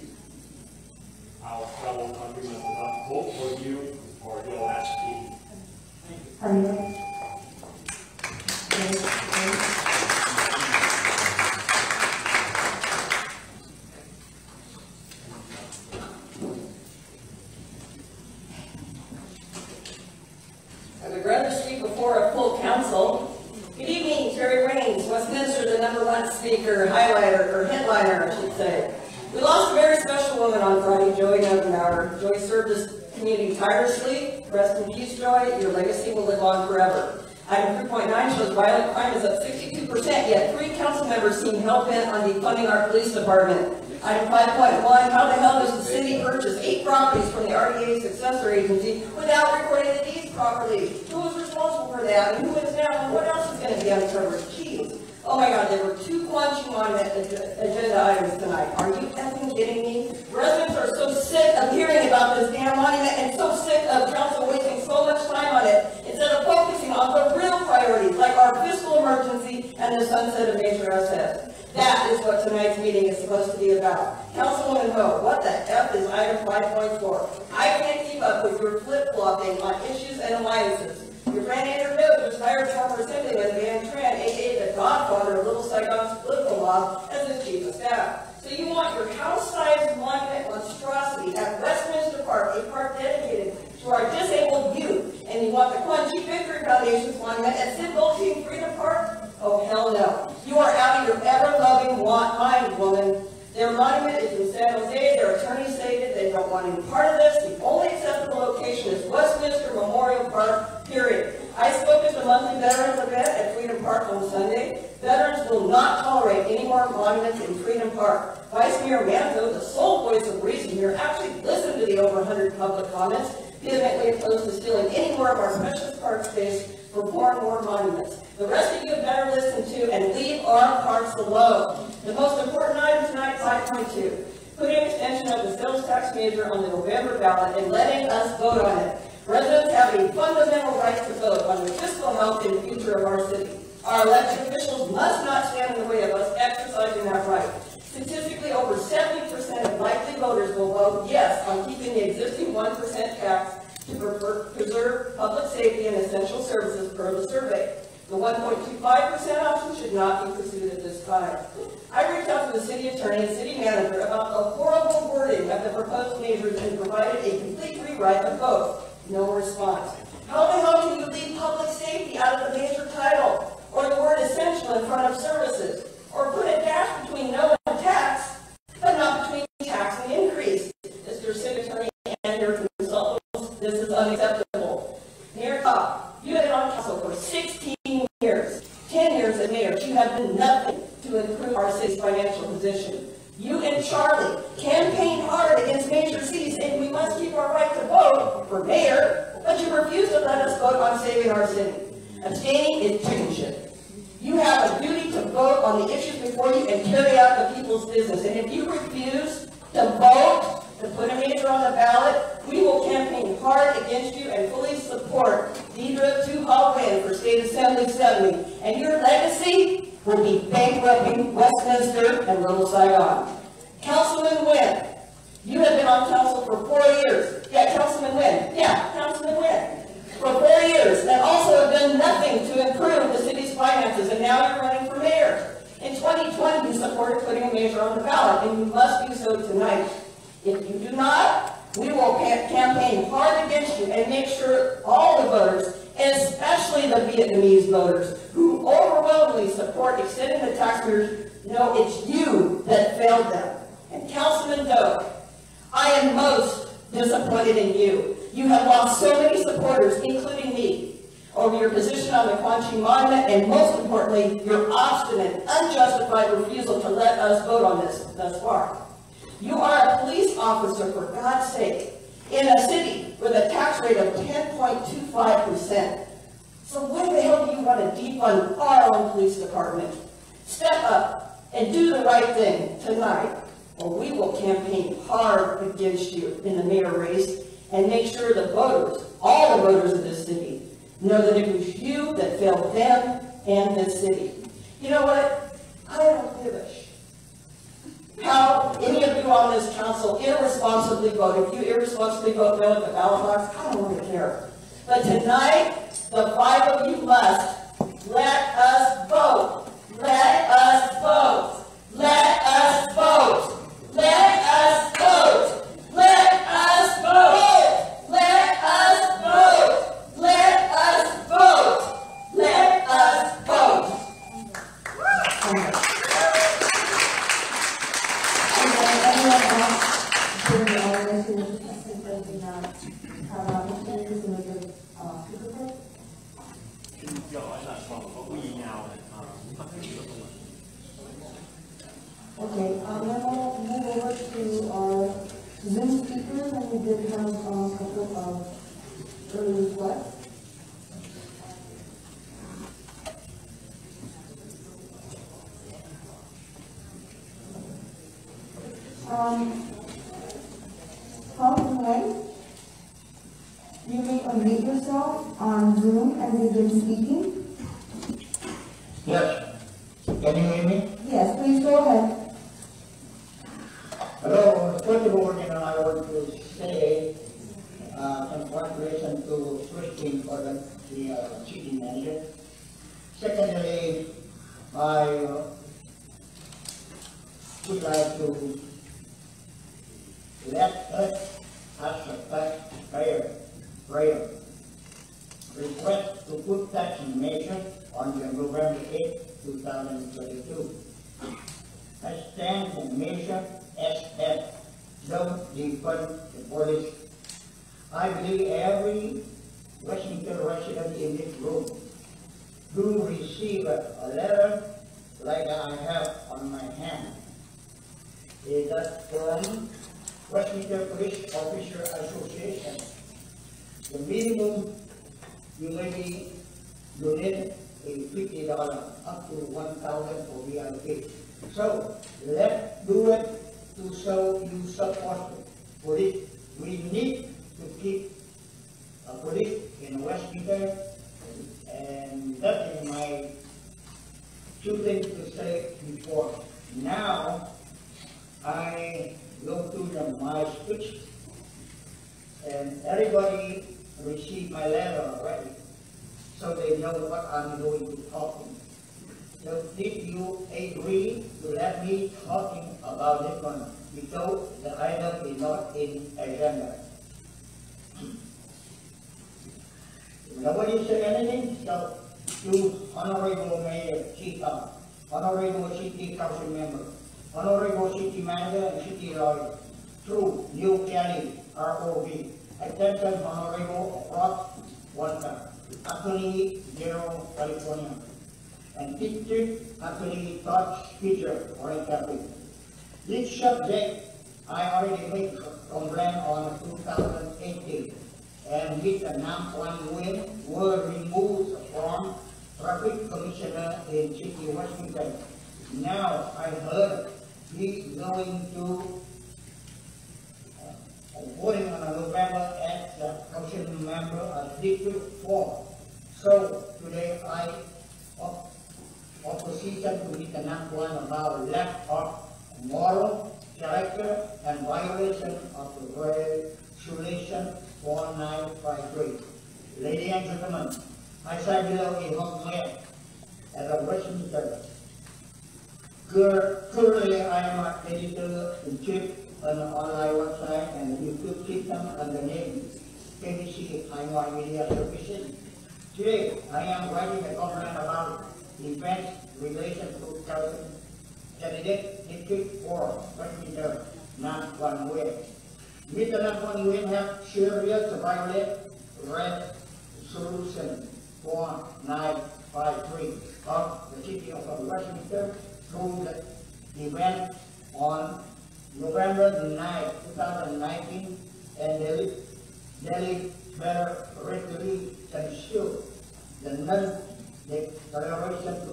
our fellow countrymen will not vote for you or your last team. Thành ơi. I would rather speak before a full council. Good evening, Terry Raines, Westminster, the #1 speaker, highlighter, or headliner, I should say. We lost a very special woman on Friday, Joy Novenauer. Joy served this community tirelessly. Rest in peace, Joy. Your legacy will live on forever. Item 3.9 shows violent crime is up 62%, yet 3 council members seem hell-bent on defunding our police department. Item 5.1, how the hell does the city purchase 8 properties from the RDA successor agency without recording the deeds properly? Who was responsible for that, and who is now, and what else is going to be uncovered? Jeez. Oh my God, there were 2 Guanchi Monument agenda items tonight. Are you effing kidding me? Residents are so sick of hearing about this damn monument and so sick of council wasting so much time on it instead of focusing on the real priorities like our fiscal emergency and the sunset of major assets. That is what tonight's meeting is supposed to be about. Councilwoman Ho, what the F is item 5.4? I can't keep up with your flip-flopping on issues and alliances. Your friend Andrew Miller just hired former Assemblyman Van Tran, a.k.a. the godfather of Little Saigon's political mob, as his chief of staff. So you want your house-sized monument monstrosity at Westminster Park, a park dedicated to our disabled youth, and you want the Quan Chi Victory Foundation's monument at Sid Voltaire Freedom Park? Oh, hell no. You are out of your ever-loving mind, woman. Their monument is in San Jose. Their attorney stated they don't want any part of this. The only acceptable location is Westminster Memorial Park, period. I spoke at the monthly Veterans event at Freedom Park on Sunday. Veterans will not tolerate any more monuments in Freedom Park. Vice Mayor Manzo, the sole voice of reason here, actually listened to the over 100 public comments, vehemently opposed to stealing any more of our precious park space for more monuments. The rest of you had better listen to and leave our parks alone. The most important item tonight, 5.2, putting extension of the sales tax measure on the November ballot and letting us vote on it. Residents have a fundamental right to vote on the fiscal health and future of our city. Our elected officials must not stand in the way of us exercising that right. Statistically, over 70% of likely voters will vote yes on keeping the existing 1% tax to preserve public safety and essential services per the survey. The 1.25% option should not be pursued at this time. I reached out to the city attorney and city manager about the horrible wording of the proposed measures and provided a complete rewrite of both. No response. How the hell can you leave public safety out of the major title, or the word essential in front of services, or put a dash between no and tax, but not between tax and increase? Mr. City Attorney and your consultants, this is unacceptable. Mayor Cobb, you have been on council for 16 years. 10 years as mayor, you have done nothing to improve our city's financial position. You and Charlie campaigned hard against major cities saying we must keep our right to vote for mayor, but you refuse to let us vote on saving our city. Abstaining is chicken shit. You have a duty to vote on the issues before you and carry out the people's business. And if you refuse to vote, to put a measure on the ballot, we will campaign hard against you and fully support Deidre Tuhal for State Assembly 70. And your legacy will be bankrupting Westminster and Little Saigon. Councilman Wynn, you have been on council for 4 years. Yeah, Councilman Wynn. Yeah, Councilman Wynn. For 4 years, and also have done nothing to improve the city's finances, and now you're running for mayor. In 2020, you supported putting a measure on the ballot, and you must do so tonight. If you do not, we will campaign hard against you and make sure all the voters, especially the Vietnamese voters, who overwhelmingly support extending the tax measures, know it's you that failed them. And Councilman Doe, I am most disappointed in you. You have lost so many supporters, including me, over your position on the Quan Chi Monument, and most importantly, your obstinate, unjustified refusal to let us vote on this thus far. You are a police officer, for God's sake, in a city with a tax rate of 10.25%. So why the hell do you want to defund our own police department? Step up and do the right thing tonight, or we will campaign hard against you in the mayor race and make sure the voters, all the voters of this city, know that it was you that failed them and this city. You know what? I don't give a shit how any of you on this council irresponsibly vote. If you irresponsibly vote no at the ballot box, I don't really care. But tonight, the 5 of you must let us vote. Let us vote. Let us vote. Let us vote. Let us vote. Let us vote. Let us vote. Let us vote. Anyone else during the organization of the testing that did not have an opportunity to make a participate? Okay, then we'll move over to our Zoom speakers, and we did have a couple of early requests. Councilman, you may unmute yourself on Zoom and begin speaking. Yes. Can you hear me? Yes, please go ahead. Hello. First of all, I want to say congratulations to Christine for the city manager. Secondly, I would like to let us as a taxpayer request to put tax measure on the November 8, 2022. I stand for measure SF, don't defund the police. I believe every Westminster resident in this room do receive a letter like I have on my hand. Is that from Westminster Police Officer Association? The minimum you may be donate is $50 up to $1,000 for VIP. So let's do it to show you support police. We need to keep a police in Westminster, and that is my two things to say before. Now I go to my speech, and everybody received my letter already, so they know what I'm going to talk. So did you agree to let me talking about this one, because the item is not in agenda? Nobody say anything, so to Honorable Mayor, Honorable City Council Member, Honorable City Manager and City Lawyer, through New Kelly, ROV, Attention Honorable Rock Wanta, Attorney General California, and District Attorney Todd Speaker, Orange County. This subject I already made complaint on 2018, and Mr. Nam Kwan Nguyen were removed from Traffic Commissioner in City Washington. Now I heard he's going to voting on November as the council member of District 4. So today I opposition to Mr. Nam Kwan about lack of moral character and violation of the Resolution 4953. Ladies and gentlemen, I say below a home mayor as a Westminster. Currently, I am an editor-in-chief on an online website and YouTube system under the name KBC Taiwan Media Services. Today, I am writing a complaint about events related to candidate District 4, Westminster, Nam Kwan Nguyen. Mr. Nam Kwan Nguyen have serious violate Resolution 4953 of the City of Westminster through the event on November 9, 2019 and deliberately ensure the non-declaration to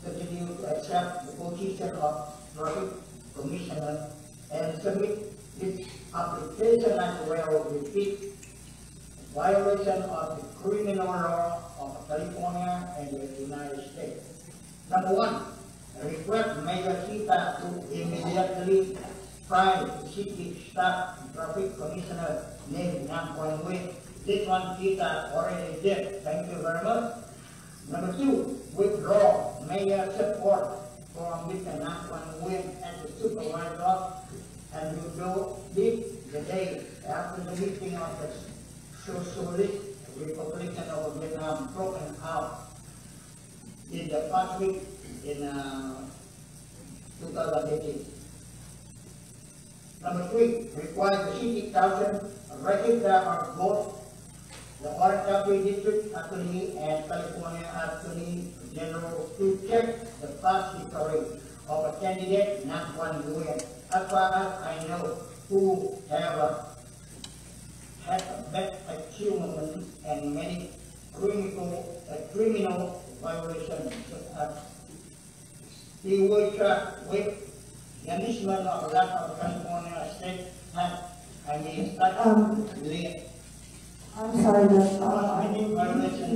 continue to accept the position of traffic commissioner and submit this application as well repeat violation of the criminal law of California and the United States. Number one, request Mayor Sita to immediately fire the city staff and traffic commissioner named Nam Quang Nguyen. This one Sita already did. Thank you very much. Number two, withdraw Mayor support from Mr. Nam Quang Nguyen as the supervisor, and you do this the day after the meeting of the Socialist Republic of Vietnam broken out in the first week in 2018. Number three, require the city council register of both the Orange County District Attorney and California Attorney General to check the past history of a candidate, Nam Quang Nguyen. As far as I know, who have had a bad achievement and many criminal violations. He will track with the enlistment of that of California State I'm sorry, I'm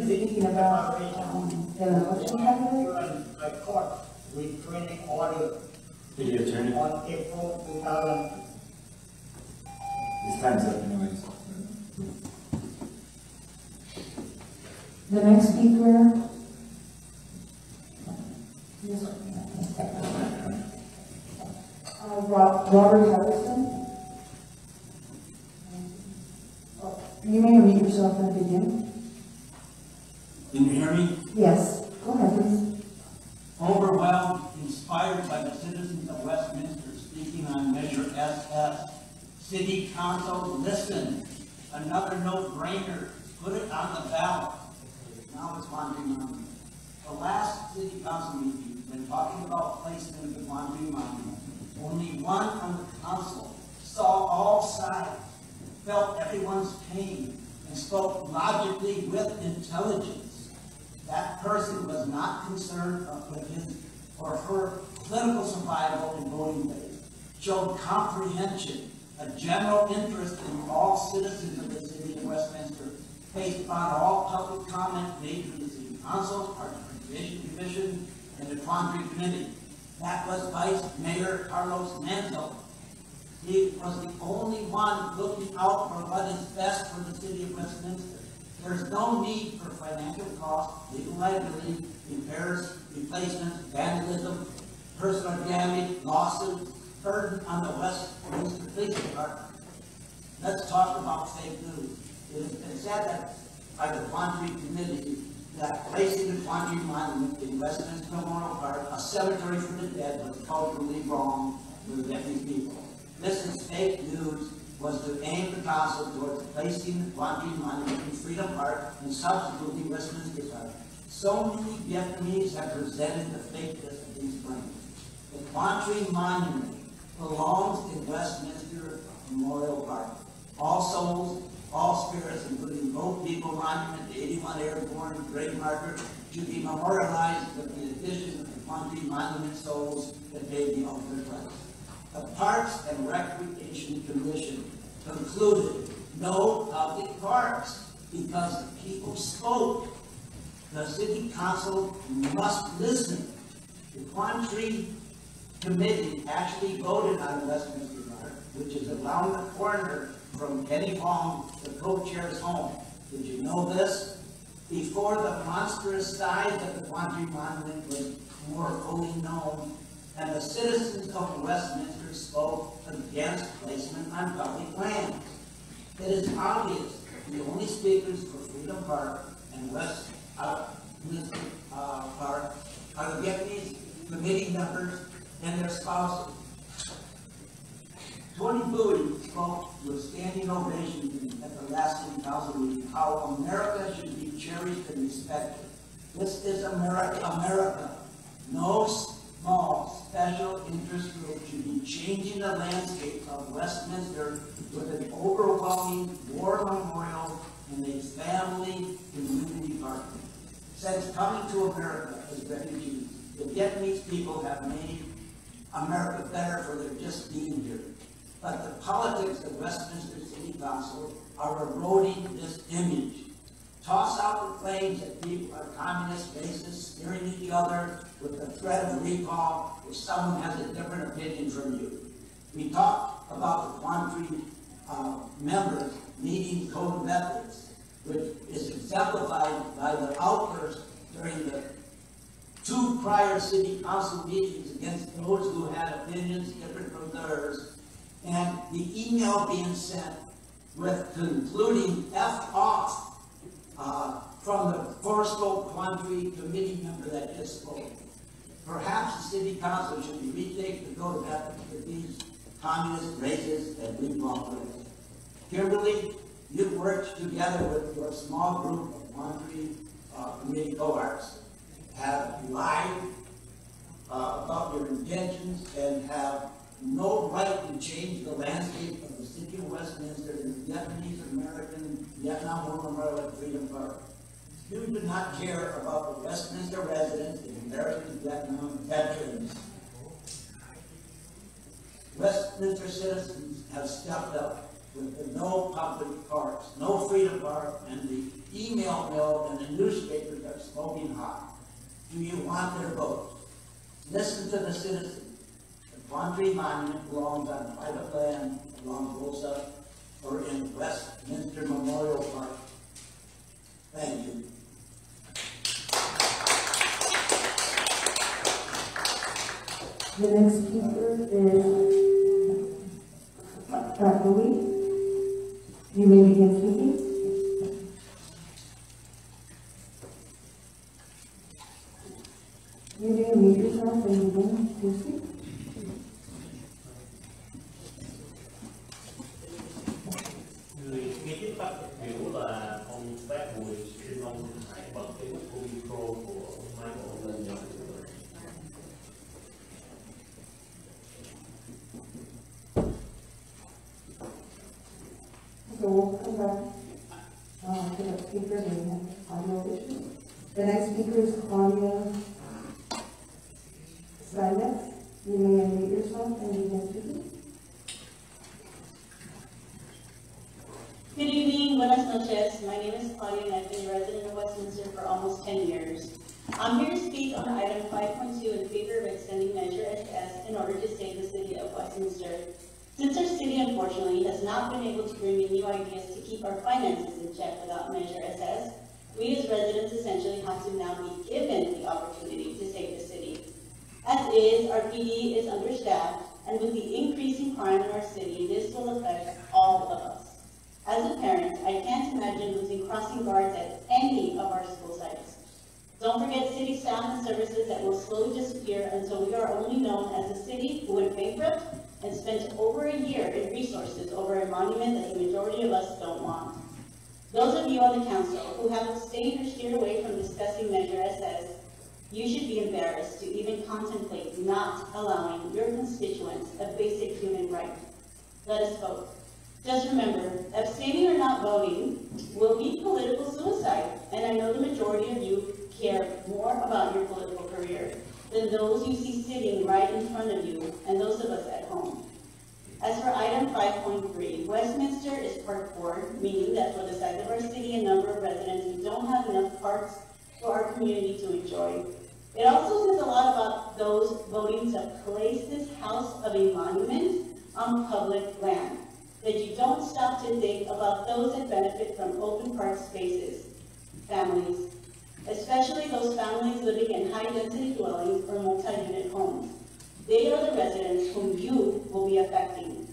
thinking about the election happening. A court with training order City Attorney. on April 2000. This time's up anyways. The next speaker is Robert Harrison. You may unmute yourself and begin. Can you hear me? Yes, go ahead, please. Overwhelmed, inspired by the citizens of Westminster speaking on Measure SS. City Council, listen. Another no-brainer. Put it on the ballot. Now it's Laundry Monument. The last City Council meeting, when talking about placement of the Laundry Monument, only one on the council saw all sides, felt everyone's pain, and spoke logically with intelligence. That person was not concerned with his or her political survival and voting base, showed comprehension, a general interest in all citizens of the city of Westminster, based upon all public comment made from the City Council, our Recreation Commission, and the Quandary Committee. That was Vice Mayor Carlos Manzo. He was the only one looking out for what is best for the city of Westminster. There's no need for financial cost, legal liability, repairs, replacements, vandalism, personal damage, lawsuits, burden on the Westminster Police Department. Let's talk about fake news. It has been said that by the Quandary Committee that placing the Quandary Monument in Westminster Memorial Park, a cemetery for the dead, was culturally wrong with these people. This is fake news, was to aim the council towards placing the Quandary Monument in Freedom Park and subsequently Westminster Park. So many Vietnamese have presented the fakeness of these claims. The Quandary Monument belongs in Westminster Memorial Park. All souls, all spirits, including both people monument, the 81 airborne grave marker, should be memorialized with the addition of the Quandary Monument souls that paid the ultimate price. The Parks and Recreation Commission concluded no public parks because the people spoke. The City Council must listen. The Quandary Committee actually voted on Westminster Park, which is around the corner from Kenny Hong, the co-chair's home. Did you know this? Before the monstrous size of the Quandary Monument was more fully known, and the citizens of Westminster spoke against placement on public land. It is obvious the only speakers for Freedom Park and Westminster Park are the Vietnamese committee members and their spouses. Tony Bowie spoke with standing ovation at the last City Council meeting how America should be cherished and respected. This is America. No small special interest group should be changing the landscape of Westminster with an overwhelming war memorial in a family community park. Since coming to America as refugees, the Vietnamese people have made America better for their just being here. But the politics of Westminster City Council are eroding this image. Toss out the claims that people are communist, racist, steering each other with the threat of recall if someone has a different opinion from you. We talked about the Quandary members needing code of ethics, which is exemplified by the outburst during the 2 prior city council meetings against those who had opinions different from theirs, and the email being sent with concluding F off from the Forrestal Quandary committee member that just spoke. Perhaps the city council should retake the code of ethics with these communist, racist, and liberal groups. Kimberly, you worked together with your small group of Quandary committee cohorts, have lied about your intentions, and have no right to change the landscape of the city of Westminster in the Vietnamese American Vietnam War Memorial at Freedom Park. You do not care about the Westminster residents and American Vietnam veterans. Westminster citizens have stepped up with the no public parks, no Freedom Park, and the email mill and the newspapers are smoking hot. Do you want their vote? Listen to the citizens. The Quandary Monument belongs on private land along Rosa or in Westminster Memorial Park. Thank you. The next speaker is Louis. You may begin speaking. You may mute yourself and begin to speak. Người nghe tiếp phát biểu là ông Bác Bùi, xin ông hãy bật cái micro của Michael lên cho So we'll come back to the speaker and audio issue. The next speaker is Claudia Silas. You may unmute yourself and begin speaking. Good evening, buenas noches. My name is Claudia and I've been a resident of Westminster for almost 10 years. I'm here to speak on item 5.2 in favor of extending Measure SS in order to save the city of Westminster. Since our city, unfortunately, has not been able to bring in new ideas to keep our finances in check without Measure SS, we as residents essentially have to now be given the opportunity to save the city. As is, our PD is understaffed, and with the increasing crime in our city, this will affect all of us. As a parent, I can't imagine losing crossing guards at any of our school sites. Don't forget city staff and services that will slowly disappear until we are only known as a city who went bankrupt and spent over a year in resources over a monument that the majority of us don't want. Those of you on the council who have abstained or steered away from discussing Measure SS, you should be embarrassed to even contemplate not allowing your constituents a basic human right. Let us vote. Just remember, abstaining or not voting will be political suicide, and I know the majority of you care more about your political career than those you see sitting right in front of you and those of us at home. As for item 5.3, Westminster is park poor, meaning that for the size of our city and number of residents, we don't have enough parks for our community to enjoy. It also says a lot about those voting to place this house of a monument on public land, that you don't stop to think about those that benefit from open park spaces, families, especially those families living in high-density dwellings or multi-unit homes. They are the residents whom you will be affecting.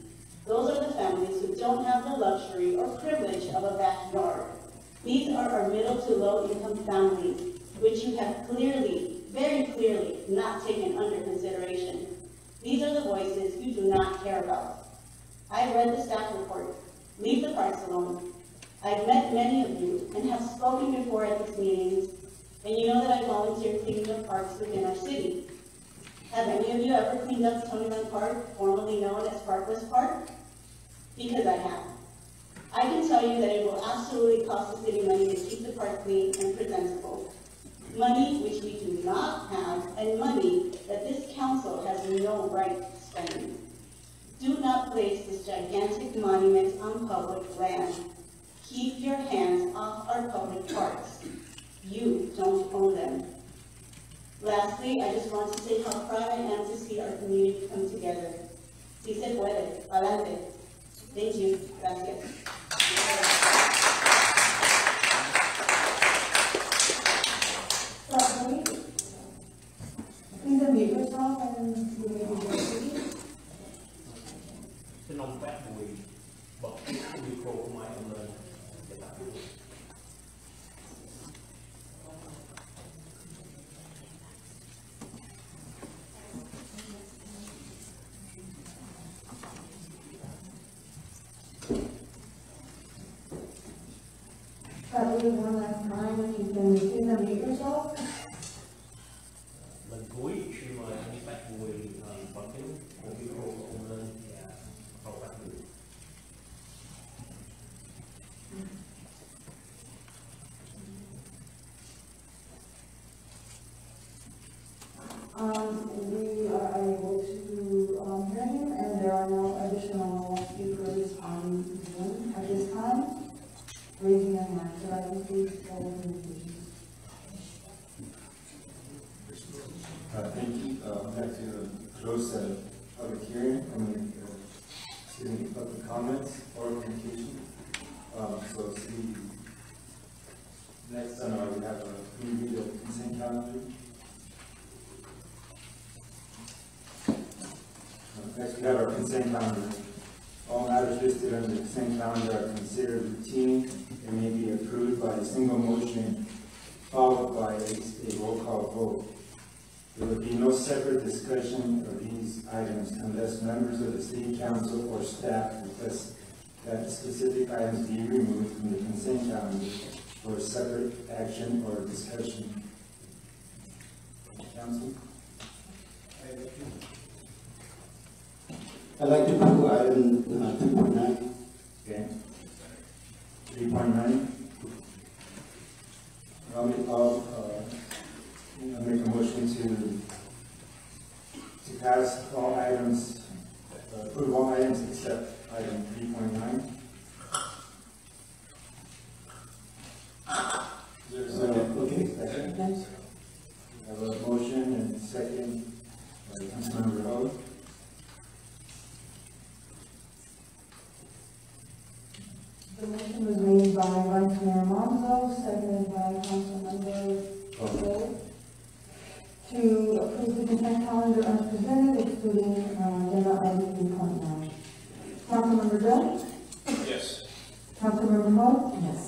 Those are the families who don't have the luxury or privilege of a backyard. These are our middle to low-income families, which you have clearly, very clearly, not taken under consideration. These are the voices you do not care about. I've read the staff report. Leave the parks alone. I've met many of you and have spoken before at these meetings, and you know that I volunteer cleaning the parks within our city. Have any of you ever cleaned up Tonyman Park, formerly known as Parkwest Park? Because I have. I can tell you that it will absolutely cost the city money to keep the park clean and presentable. Money which we do not have, and money that this council has no right spending. Do not place this gigantic monument on public land. Keep your hands off our public parks. You don't own them. Lastly, I just want to say how proud I am to see our community come together. Si se puede, adelante. Thank you. Gracias. Please unmute yourself and you may begin speaking. Xin ông Phát Bùi bật cái micro của máy ông lên để tạo điều. Lần cuối xin mời anh Phát Bùi bật cái micro của ông lên và câu phát biểu. We are able to hear him, and there are no additional speakers on Zoom at this time. Raising your hand, so I can please follow the invitation. Thank you. I'd like to close the public hearing and see any public comments or communication. So see, next on our, we have a review of consent calendar. Next, we have our consent calendar. All matters listed on the consent calendar are considered routine and may be approved by a single motion, followed by a roll call vote. There will be no separate discussion of these items unless members of the City Council or staff request that specific items be removed from the consent calendar for separate action or discussion. Council? I'd like to approve item 2.9. Okay. 3.9. I'll make a motion to pass all items, approve all items except item 3.9. Okay. Second. I have a motion and second by Councilmember Ho. The motion was made by Vice Mayor Monzo, seconded by Councilmember Ho, to approve the consent calendar as presented, excluding agenda item 3.9. Councilmember Jones? Yes. Councilmember Ho? Yes.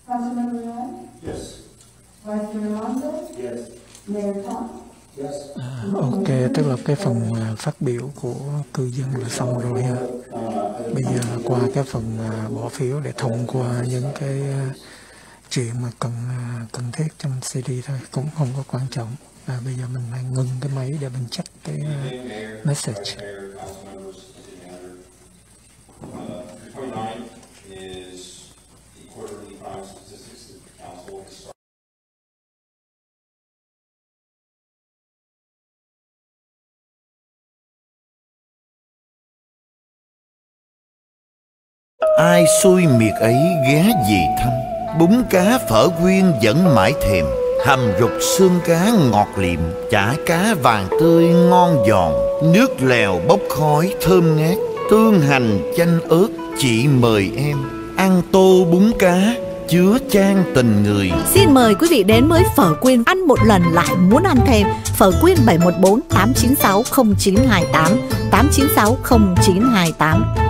Councilmember Ryan? Yes. Vice Mayor Monzo? Yes. Mayor Tom? Yes. Ok, tức là cái phần phát biểu của cư dân là xong rồi ha. Bây giờ qua cái phần bỏ phiếu để thông qua những cái chuyện mà cần thiết trong CD thôi, cũng không có quan trọng. Bây giờ mình phải ngưng cái máy để mình check cái message. 3.9 is the quarterly crime statistics that the council has started. Ai xui miệt ấy ghé về thăm, bún cá phở quyên vẫn mãi thèm, hầm rục xương cá ngọt liệm, chả cá vàng tươi ngon giòn, nước lèo bốc khói thơm ngát, tương hành chanh ớt, chị mời em ăn tô bún cá chứa chan tình người. Xin mời quý vị đến với phở quyên, ăn một lần lại muốn ăn thêm. Phở quyên 714 896 0928 896 0928.